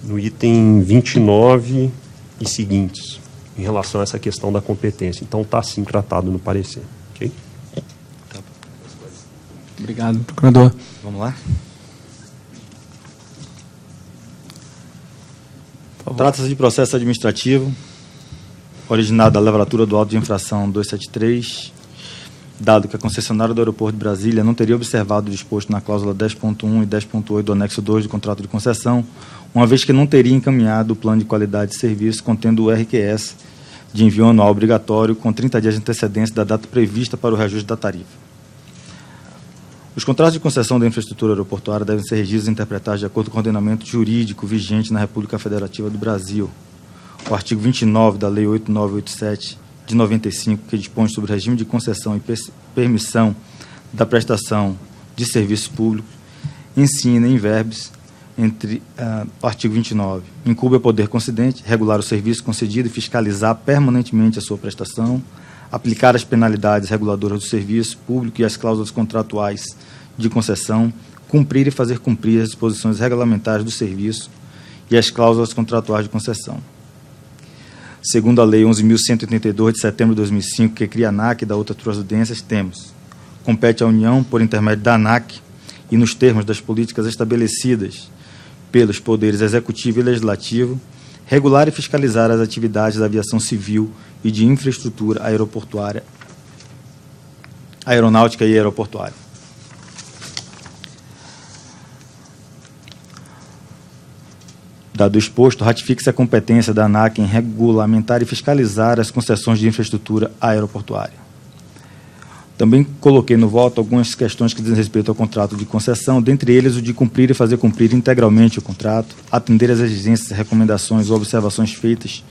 no item 29 e seguintes, em relação a essa questão da competência. Então, está sim tratado no parecer. Ok? Tá. Obrigado, procurador. Vamos lá? Trata-se de processo administrativo, originado da lavratura do auto de infração 273, dado que a concessionária do Aeroporto de Brasília não teria observado o disposto na cláusula 10.1 e 10.8 do anexo 2 do contrato de concessão, uma vez que não teria encaminhado o plano de qualidade de serviço contendo o RQS de envio anual obrigatório com 30 dias de antecedência da data prevista para o reajuste da tarifa. Os contratos de concessão da infraestrutura aeroportuária devem ser regidos e interpretados de acordo com o ordenamento jurídico vigente na República Federativa do Brasil. O artigo 29 da Lei 8987 de 95, que dispõe sobre o regime de concessão e permissão da prestação de serviços públicos, ensina em verbis, entre o artigo 29, incumbe ao poder concedente regular o serviço concedido e fiscalizar permanentemente a sua prestação, aplicar as penalidades reguladoras do serviço público e as cláusulas contratuais de concessão, cumprir e fazer cumprir as disposições regulamentares do serviço e as cláusulas contratuais de concessão. Segundo a Lei 11.182, de setembro de 2005, que cria a ANAC e da outras providências, temos: compete à União, por intermédio da ANAC e nos termos das políticas estabelecidas pelos poderes executivo e legislativo, regular e fiscalizar as atividades da aviação civil e de infraestrutura aeroportuária, aeronáutica e aeroportuária. Dado o exposto, ratifique-se a competência da ANAC em regulamentar e fiscalizar as concessões de infraestrutura aeroportuária. Também coloquei no voto algumas questões que dizem respeito ao contrato de concessão, dentre eles o de cumprir e fazer cumprir integralmente o contrato, atender às exigências, recomendações ou observações feitas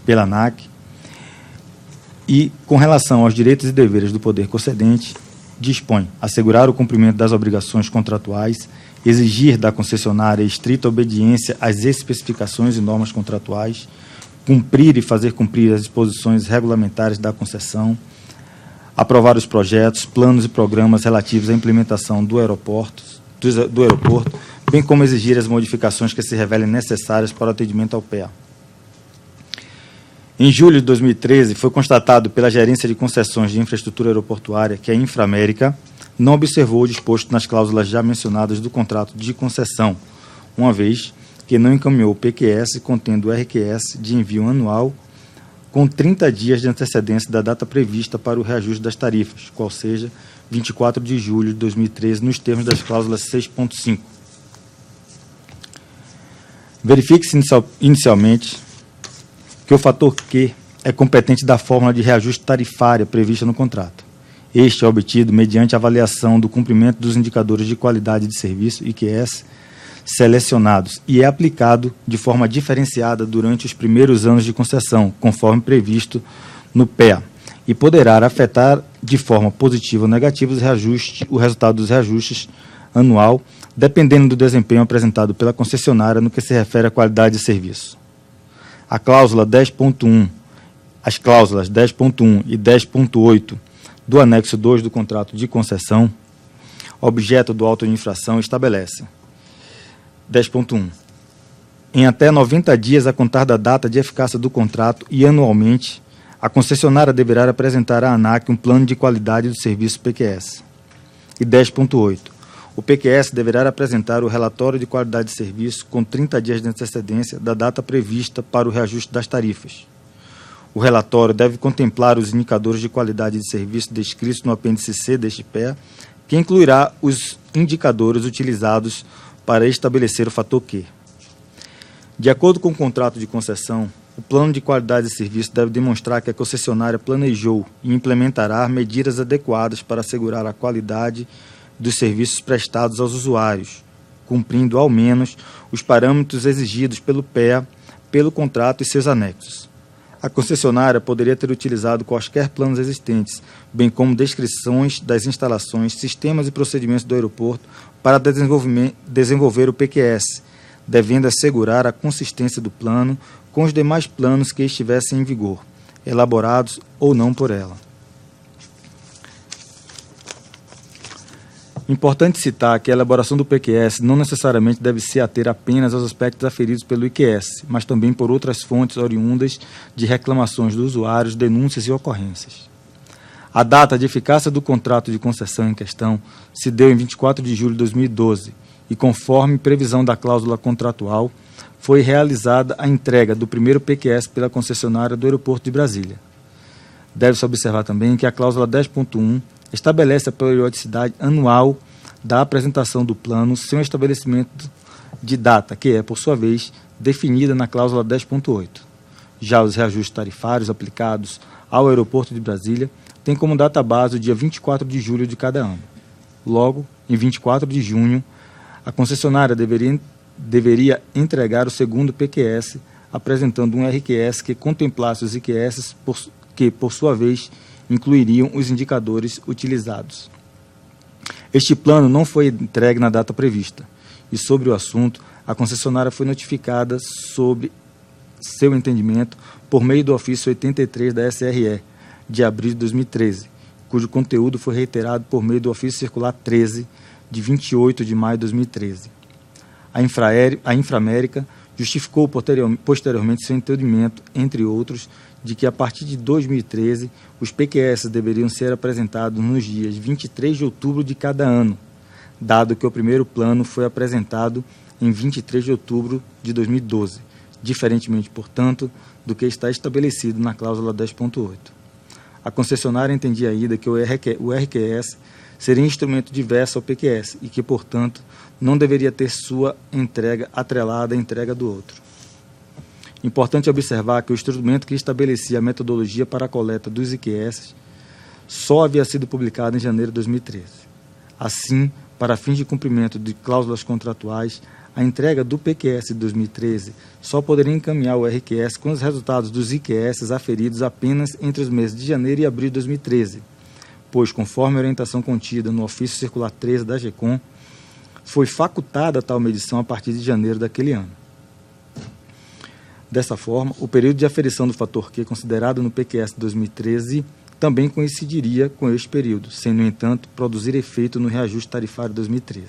pela ANAC, e, com relação aos direitos e deveres do poder concedente, dispõe assegurar o cumprimento das obrigações contratuais, exigir da concessionária estrita obediência às especificações e normas contratuais, cumprir e fazer cumprir as disposições regulamentares da concessão, aprovar os projetos, planos e programas relativos à implementação do aeroporto, bem como exigir as modificações que se revelem necessárias para o atendimento ao PEA. Em julho de 2013, foi constatado pela Gerência de Concessões de Infraestrutura Aeroportuária que a Inframérica não observou o disposto nas cláusulas já mencionadas do contrato de concessão, uma vez que não encaminhou o PQS contendo o RQS de envio anual com 30 dias de antecedência da data prevista para o reajuste das tarifas, qual seja 24 de julho de 2013, nos termos das cláusulas 6.5. Verifique-se inicialmente que o fator Q é competente da fórmula de reajuste tarifária prevista no contrato. Este é obtido mediante avaliação do cumprimento dos indicadores de qualidade de serviço, IQS, selecionados, e é aplicado de forma diferenciada durante os primeiros anos de concessão, conforme previsto no PEA, e poderá afetar de forma positiva ou negativa o resultado dos reajustes anual, dependendo do desempenho apresentado pela concessionária no que se refere à qualidade de serviço. A cláusula 10.1, as cláusulas 10.1 e 10.8 do anexo 2 do contrato de concessão, objeto do auto de infração, estabelece: 10.1. Em até 90 dias a contar da data de eficácia do contrato e anualmente, a concessionária deverá apresentar à ANAC um plano de qualidade do serviço PQS. E 10.8. o PQS deverá apresentar o relatório de qualidade de serviço com 30 dias de antecedência da data prevista para o reajuste das tarifas. O relatório deve contemplar os indicadores de qualidade de serviço descritos no apêndice C deste PEA, que incluirá os indicadores utilizados para estabelecer o fator Q. De acordo com o contrato de concessão, o plano de qualidade de serviço deve demonstrar que a concessionária planejou e implementará medidas adequadas para assegurar a qualidade dos serviços prestados aos usuários, cumprindo ao menos os parâmetros exigidos pelo PEA, pelo contrato e seus anexos. A concessionária poderia ter utilizado quaisquer planos existentes, bem como descrições das instalações, sistemas e procedimentos do aeroporto para desenvolver o PQS, devendo assegurar a consistência do plano com os demais planos que estivessem em vigor, elaborados ou não por ela. Importante citar que a elaboração do PQS não necessariamente deve se ater apenas aos aspectos aferidos pelo IQS, mas também por outras fontes oriundas de reclamações dos usuários, denúncias e ocorrências. A data de eficácia do contrato de concessão em questão se deu em 24 de julho de 2012 e, conforme previsão da cláusula contratual, foi realizada a entrega do primeiro PQS pela concessionária do Aeroporto de Brasília. Deve-se observar também que a cláusula 10.1 estabelece a periodicidade anual da apresentação do plano sem o estabelecimento de data, que é, por sua vez, definida na cláusula 10.8. Já os reajustes tarifários aplicados ao Aeroporto de Brasília têm como data base o dia 24 de julho de cada ano. Logo, em 24 de junho, a concessionária deveria entregar o segundo PQS, apresentando um RQS que contemplasse os IQS que, por sua vez, incluiriam os indicadores utilizados. Este plano não foi entregue na data prevista e, sobre o assunto, a concessionária foi notificada sobre seu entendimento por meio do ofício 83 da SRE, de abril de 2013, cujo conteúdo foi reiterado por meio do ofício circular 13, de 28 de maio de 2013. A Inframérica justificou posteriormente seu entendimento, entre outros, de que a partir de 2013 os PQS deveriam ser apresentados nos dias 23 de outubro de cada ano, dado que o primeiro plano foi apresentado em 23 de outubro de 2012, diferentemente, portanto, do que está estabelecido na cláusula 10.8. A concessionária entendia ainda que o RQS seria instrumento diverso ao PQS e que, portanto, não deveria ter sua entrega atrelada à entrega do outro. Importante observar que o instrumento que estabelecia a metodologia para a coleta dos IQS só havia sido publicado em janeiro de 2013. Assim, para fins de cumprimento de cláusulas contratuais, a entrega do PQS de 2013 só poderia encaminhar o RQS com os resultados dos IQS aferidos apenas entre os meses de janeiro e abril de 2013, pois, conforme a orientação contida no ofício circular 13 da GECOM, foi facultada tal medição a partir de janeiro daquele ano. Dessa forma, o período de aferição do fator Q considerado no PQS de 2013 também coincidiria com este período, sem, no entanto, produzir efeito no reajuste tarifário de 2013.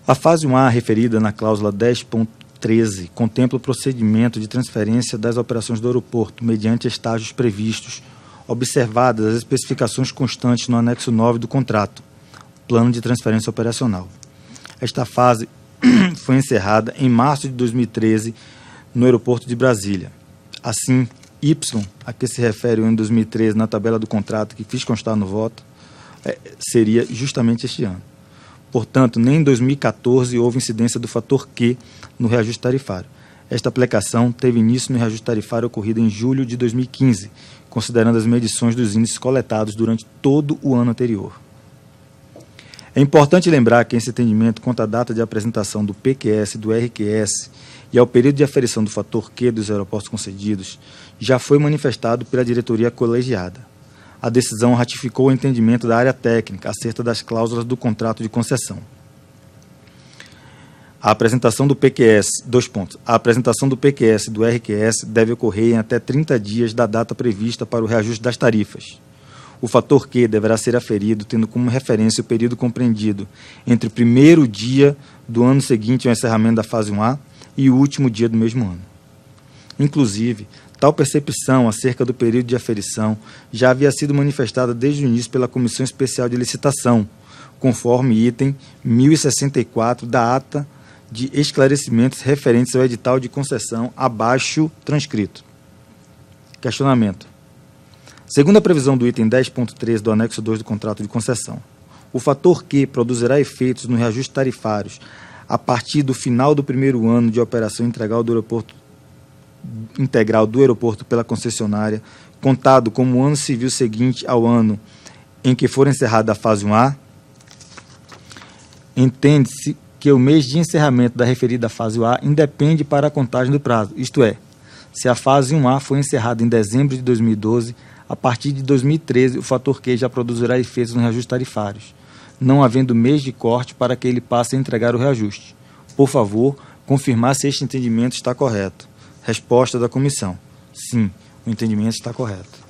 A fase 1A, referida na cláusula 10.13, contempla o procedimento de transferência das operações do aeroporto mediante estágios previstos, observadas as especificações constantes no anexo 9 do contrato, Plano de Transferência Operacional. Esta fase foi encerrada em março de 2013 no aeroporto de Brasília. Assim, Y, a que se refere o ano 2013 na tabela do contrato que fiz constar no voto, seria justamente este ano. Portanto, nem em 2014 houve incidência do fator Q no reajuste tarifário. Esta aplicação teve início no reajuste tarifário ocorrido em julho de 2015, considerando as medições dos índices coletados durante todo o ano anterior. É importante lembrar que esse entendimento quanto à data de apresentação do PQS e do RQS e ao período de aferição do fator Q dos aeroportos concedidos já foi manifestado pela diretoria colegiada. A decisão ratificou o entendimento da área técnica acerca das cláusulas do contrato de concessão. A apresentação do PQS, A apresentação do PQS e do RQS deve ocorrer em até 30 dias da data prevista para o reajuste das tarifas. O fator Q deverá ser aferido tendo como referência o período compreendido entre o primeiro dia do ano seguinte ao encerramento da fase 1A e o último dia do mesmo ano. Inclusive, tal percepção acerca do período de aferição já havia sido manifestada desde o início pela Comissão Especial de Licitação, conforme item 1064 da ata de esclarecimentos referentes ao edital de concessão abaixo transcrito. Questionamento. Segundo a previsão do item 10.3 do anexo 2 do contrato de concessão, o fator Q produzirá efeitos no reajuste tarifários a partir do final do primeiro ano de operação integral do aeroporto pela concessionária, contado como o ano civil seguinte ao ano em que for encerrada a fase 1A. Entende-se que o mês de encerramento da referida fase 1A independe para a contagem do prazo, isto é, se a fase 1A foi encerrada em dezembro de 2012, a partir de 2013 o fator Q já produzirá efeitos nos reajustes tarifários, não havendo mês de corte para que ele passe a entregar o reajuste. Por favor, confirmar se este entendimento está correto. Resposta da comissão. Sim, o entendimento está correto.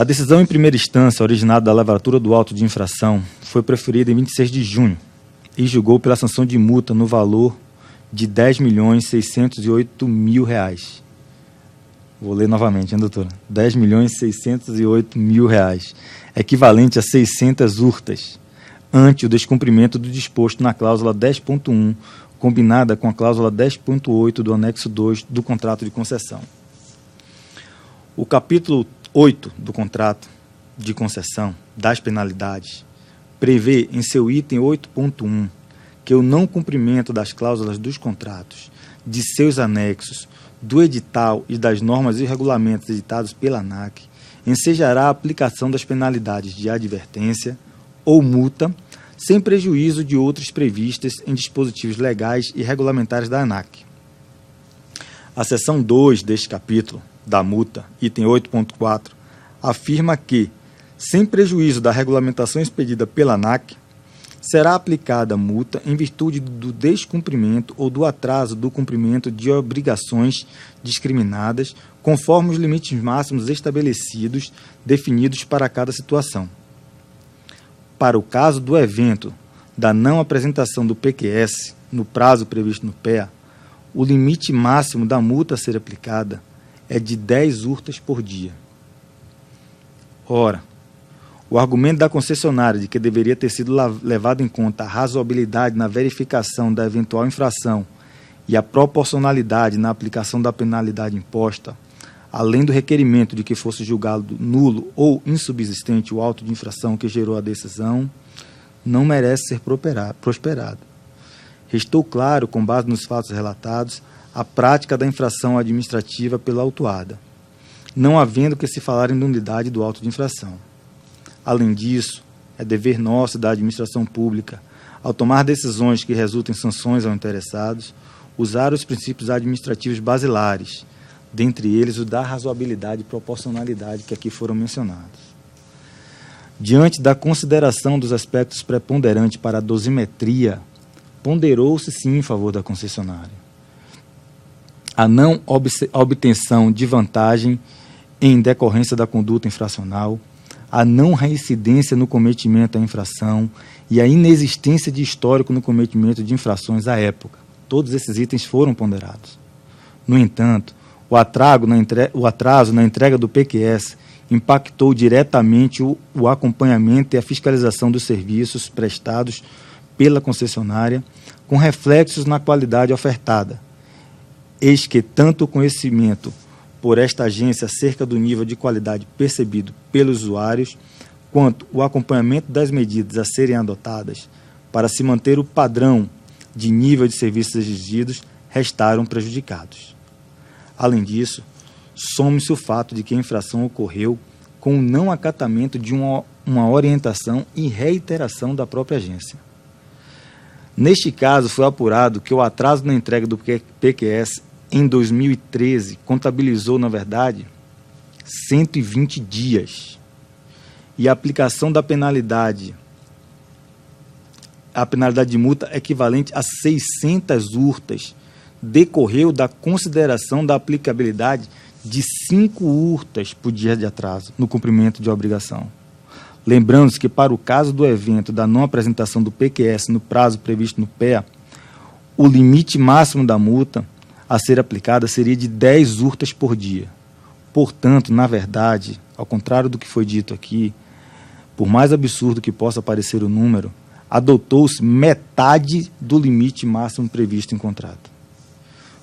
A decisão em primeira instância, originada da lavratura do auto de infração, foi proferida em 26 de junho e julgou pela sanção de multa no valor de R$ 10.608.000. Vou ler novamente, hein, doutora? R$ 10.608.000, equivalente a 600 urtas, ante o descumprimento do disposto na cláusula 10.1, combinada com a cláusula 10.8 do anexo 2 do contrato de concessão. O capítulo 8 do contrato de concessão das penalidades prevê em seu item 8.1 que o não cumprimento das cláusulas dos contratos, de seus anexos, do edital e das normas e regulamentos editados pela ANAC ensejará a aplicação das penalidades de advertência ou multa, sem prejuízo de outras previstas em dispositivos legais e regulamentares da ANAC. A seção 2 deste capítulo, da multa, item 8.4, afirma que, sem prejuízo da regulamentação expedida pela ANAC, será aplicada multa em virtude do descumprimento ou do atraso do cumprimento de obrigações discriminadas, conforme os limites máximos estabelecidos, definidos para cada situação. Para o caso do evento da não apresentação do PQS no prazo previsto no PEA, o limite máximo da multa a ser aplicada é de 10 urtas por dia. Ora, o argumento da concessionária de que deveria ter sido levado em conta a razoabilidade na verificação da eventual infração e a proporcionalidade na aplicação da penalidade imposta, além do requerimento de que fosse julgado nulo ou insubsistente o auto de infração que gerou a decisão, não merece ser prosperado. Restou claro, com base nos fatos relatados, a prática da infração administrativa pela autuada, não havendo que se falar em nulidade do auto de infração. Além disso, é dever nosso da administração pública, ao tomar decisões que resultem em sanções aos interessados, usar os princípios administrativos basilares, dentre eles o da razoabilidade e proporcionalidade que aqui foram mencionados. Diante da consideração dos aspectos preponderantes para a dosimetria, ponderou-se sim em favor da concessionária a não obtenção de vantagem em decorrência da conduta infracional, a não reincidência no cometimento da infração e a inexistência de histórico no cometimento de infrações à época. Todos esses itens foram ponderados. No entanto, o atraso na entrega do PQS impactou diretamente o acompanhamento e a fiscalização dos serviços prestados pela concessionária, com reflexos na qualidade ofertada. Eis que tanto o conhecimento por esta agência acerca do nível de qualidade percebido pelos usuários, quanto o acompanhamento das medidas a serem adotadas para se manter o padrão de nível de serviços exigidos, restaram prejudicados. Além disso, some-se o fato de que a infração ocorreu com o não acatamento de uma orientação e reiteração da própria agência. Neste caso, foi apurado que o atraso na entrega do PQS em 2013 contabilizou, na verdade, 120 dias. E a aplicação da penalidade, a penalidade de multa equivalente a 600 urtas, decorreu da consideração da aplicabilidade de 5 urtas por dia de atraso no cumprimento de obrigação. Lembrando-se que, para o caso do evento da não apresentação do PQS no prazo previsto no PEA, o limite máximo da multa a ser aplicada seria de 10 urtas por dia. Portanto, na verdade, ao contrário do que foi dito aqui, por mais absurdo que possa parecer o número, adotou-se metade do limite máximo previsto em contrato.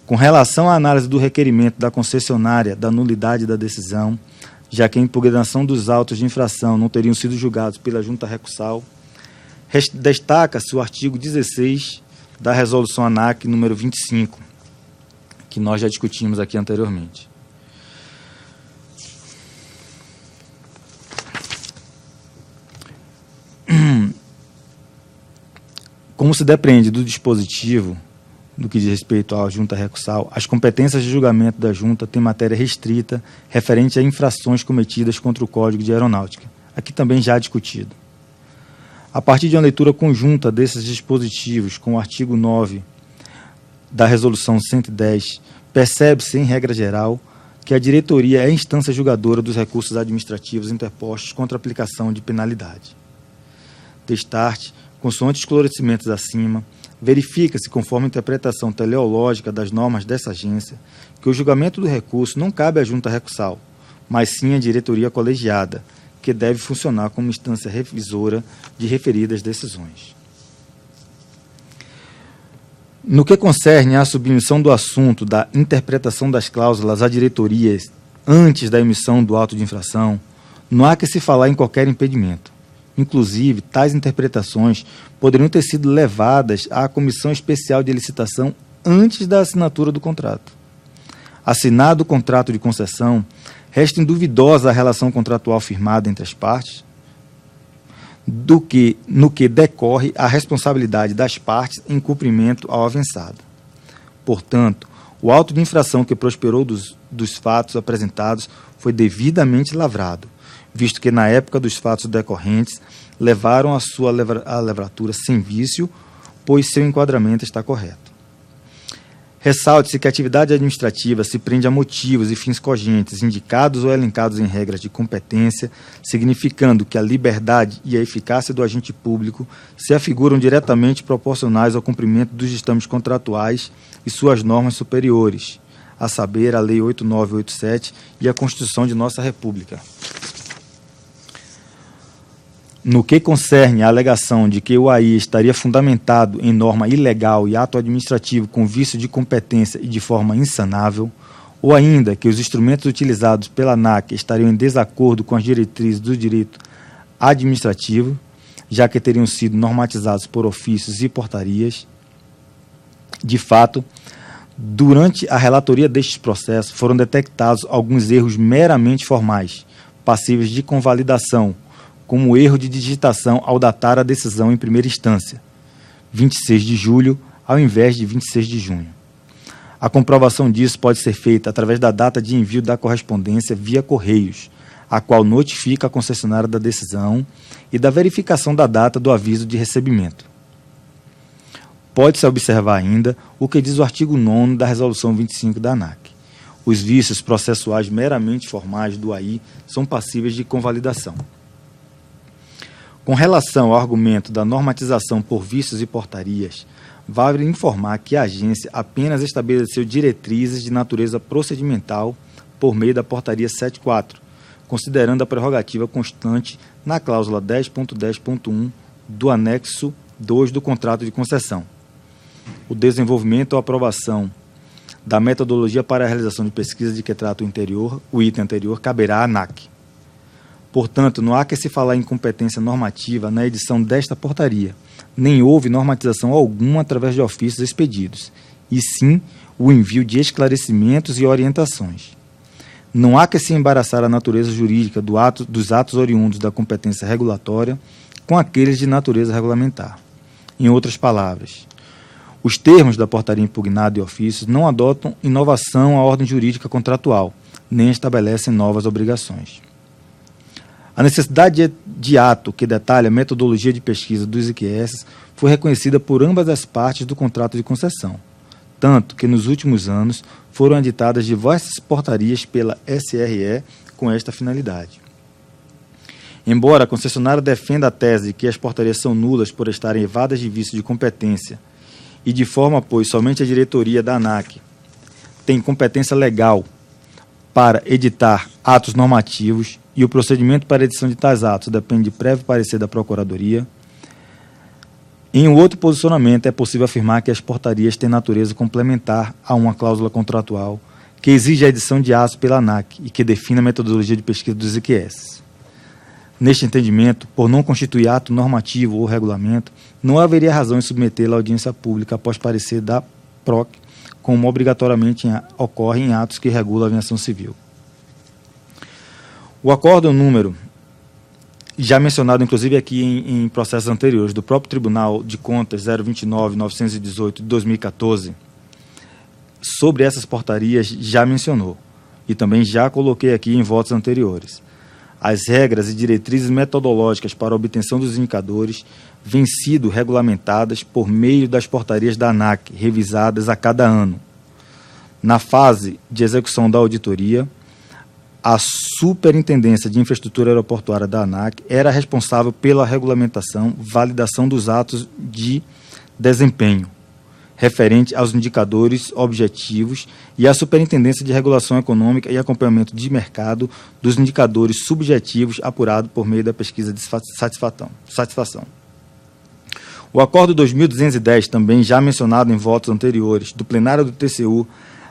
Com relação à análise do requerimento da concessionária da nulidade da decisão, já que a impugnação dos autos de infração não teriam sido julgados pela Junta Recursal, destaca-se o artigo 16 da Resolução ANAC número 25, que nós já discutimos aqui anteriormente. Como se depreende do dispositivo, no que diz respeito à Junta Recursal, as competências de julgamento da Junta têm matéria restrita referente a infrações cometidas contra o Código de Aeronáutica, aqui também já discutido. A partir de uma leitura conjunta desses dispositivos com o artigo 9 da Resolução 110, percebe-se, em regra geral, que a diretoria é a instância julgadora dos recursos administrativos interpostos contra a aplicação de penalidade. Destarte, consoante esclarecimentos acima, verifica-se, conforme a interpretação teleológica das normas dessa agência, que o julgamento do recurso não cabe à Junta Recursal, mas sim à diretoria colegiada, que deve funcionar como instância revisora de referidas decisões. No que concerne à submissão do assunto da interpretação das cláusulas à diretoria antes da emissão do auto de infração, não há que se falar em qualquer impedimento. Inclusive, tais interpretações poderiam ter sido levadas à Comissão Especial de Licitação antes da assinatura do contrato. Assinado o contrato de concessão, resta induvidosa a relação contratual firmada entre as partes, no que decorre a responsabilidade das partes em cumprimento ao avançado. Portanto, o auto de infração que prosperou dos fatos apresentados foi devidamente lavrado, visto que, na época dos fatos decorrentes, levaram a sua lavratura sem vício, pois seu enquadramento está correto. Ressalte-se que a atividade administrativa se prende a motivos e fins cogentes indicados ou elencados em regras de competência, significando que a liberdade e a eficácia do agente público se afiguram diretamente proporcionais ao cumprimento dos ditames contratuais e suas normas superiores, a saber, a Lei 8987 e a Constituição de nossa República. No que concerne à alegação de que o AI estaria fundamentado em norma ilegal e ato administrativo com vício de competência e de forma insanável, ou ainda que os instrumentos utilizados pela ANAC estariam em desacordo com as diretrizes do direito administrativo, já que teriam sido normatizados por ofícios e portarias, de fato, durante a relatoria destes processos foram detectados alguns erros meramente formais, passíveis de convalidação, como o erro de digitação ao datar a decisão em primeira instância, 26 de julho, ao invés de 26 de junho. A comprovação disso pode ser feita através da data de envio da correspondência via Correios, a qual notifica a concessionária da decisão, e da verificação da data do aviso de recebimento. Pode-se observar ainda o que diz o artigo 9º da Resolução 25 da ANAC. Os vícios processuais meramente formais do AI são passíveis de convalidação. Com relação ao argumento da normatização por vícios e portarias, vale informar que a agência apenas estabeleceu diretrizes de natureza procedimental por meio da portaria 74, considerando a prerrogativa constante na cláusula 10.10.1 do anexo 2 do contrato de concessão. O desenvolvimento ou aprovação da metodologia para a realização de pesquisa de que trata o item anterior caberá à ANAC. Portanto, não há que se falar em competência normativa na edição desta portaria, nem houve normatização alguma através de ofícios expedidos, e sim o envio de esclarecimentos e orientações. Não há que se embaraçar a natureza jurídica dos atos oriundos da competência regulatória com aqueles de natureza regulamentar. Em outras palavras, os termos da portaria impugnada e ofícios não adotam inovação à ordem jurídica contratual, nem estabelecem novas obrigações. A necessidade de ato que detalha a metodologia de pesquisa dos IQS foi reconhecida por ambas as partes do contrato de concessão, tanto que nos últimos anos foram editadas diversas portarias pela SRE com esta finalidade. Embora a concessionária defenda a tese de que as portarias são nulas por estarem evadas de vício de competência e de forma, pois, somente a diretoria da ANAC tem competência legal para editar atos normativos e o procedimento para edição de tais atos depende de prévio parecer da Procuradoria. Em um outro posicionamento, é possível afirmar que as portarias têm natureza complementar a uma cláusula contratual que exige a edição de atos pela ANAC e que define a metodologia de pesquisa dos IQS. Neste entendimento, por não constituir ato normativo ou regulamento, não haveria razão em submetê-la à audiência pública após parecer da PROC, como obrigatoriamente ocorre em atos que regulam a aviação civil. O acórdão número, já mencionado inclusive aqui em processos anteriores, do próprio Tribunal de Contas 029.918 de 2014, sobre essas portarias já mencionou, e também já coloquei aqui em votos anteriores. As regras e diretrizes metodológicas para a obtenção dos indicadores vêm sido regulamentadas por meio das portarias da ANAC, revisadas a cada ano. Na fase de execução da auditoria, a Superintendência de Infraestrutura Aeroportuária da ANAC era responsável pela regulamentação, validação dos atos de desempenho, referente aos indicadores objetivos, e a Superintendência de Regulação Econômica e Acompanhamento de Mercado dos indicadores subjetivos apurados por meio da pesquisa de satisfação. O Acordo 2210, também já mencionado em votos anteriores, do plenário do TCU,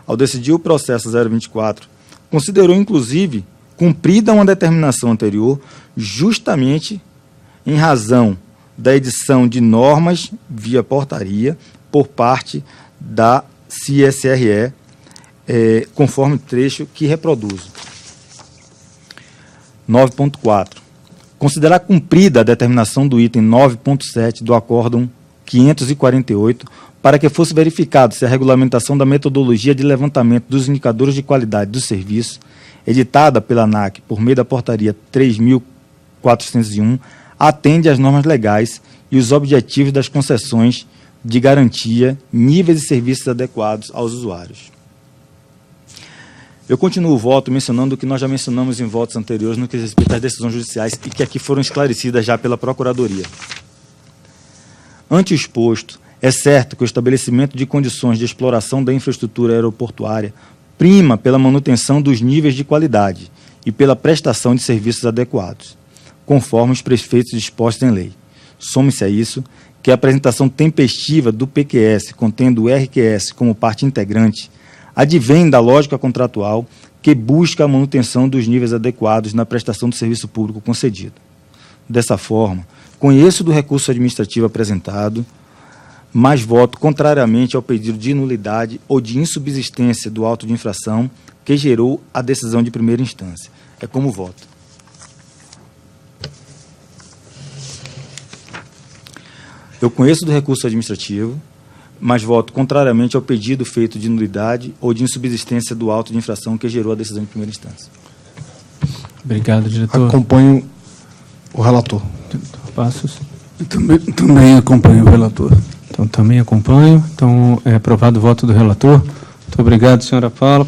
ao decidir o processo 024, considerou, inclusive, cumprida uma determinação anterior, justamente em razão da edição de normas via portaria por parte da CSRE, conforme o trecho que reproduzo. 9.4. Considerar cumprida a determinação do item 9.7 do Acórdão 548 para que fosse verificado se a regulamentação da metodologia de levantamento dos indicadores de qualidade do serviço, editada pela ANAC por meio da portaria 3.401, atende às normas legais e os objetivos das concessões de garantia, níveis de serviços adequados aos usuários. Eu continuo o voto mencionando o que nós já mencionamos em votos anteriores no que diz respeito às decisões judiciais e que aqui foram esclarecidas já pela Procuradoria. Ante o exposto, é certo que o estabelecimento de condições de exploração da infraestrutura aeroportuária prima pela manutenção dos níveis de qualidade e pela prestação de serviços adequados, conforme os preceitos dispostos em lei. Some-se a isso que a apresentação tempestiva do PQS, contendo o RQS como parte integrante, advém da lógica contratual que busca a manutenção dos níveis adequados na prestação do serviço público concedido. Dessa forma, conheço do recurso administrativo apresentado, mas voto contrariamente ao pedido de nulidade ou de insubsistência do auto de infração que gerou a decisão de primeira instância. É como voto. Eu conheço do recurso administrativo, mas voto contrariamente ao pedido feito de nulidade ou de insubsistência do auto de infração que gerou a decisão de primeira instância. Obrigado, diretor. Acompanho o relator. Passos. Também acompanho o relator. Então, também acompanho. Então, é aprovado o voto do relator. Muito obrigado, senhora Paula.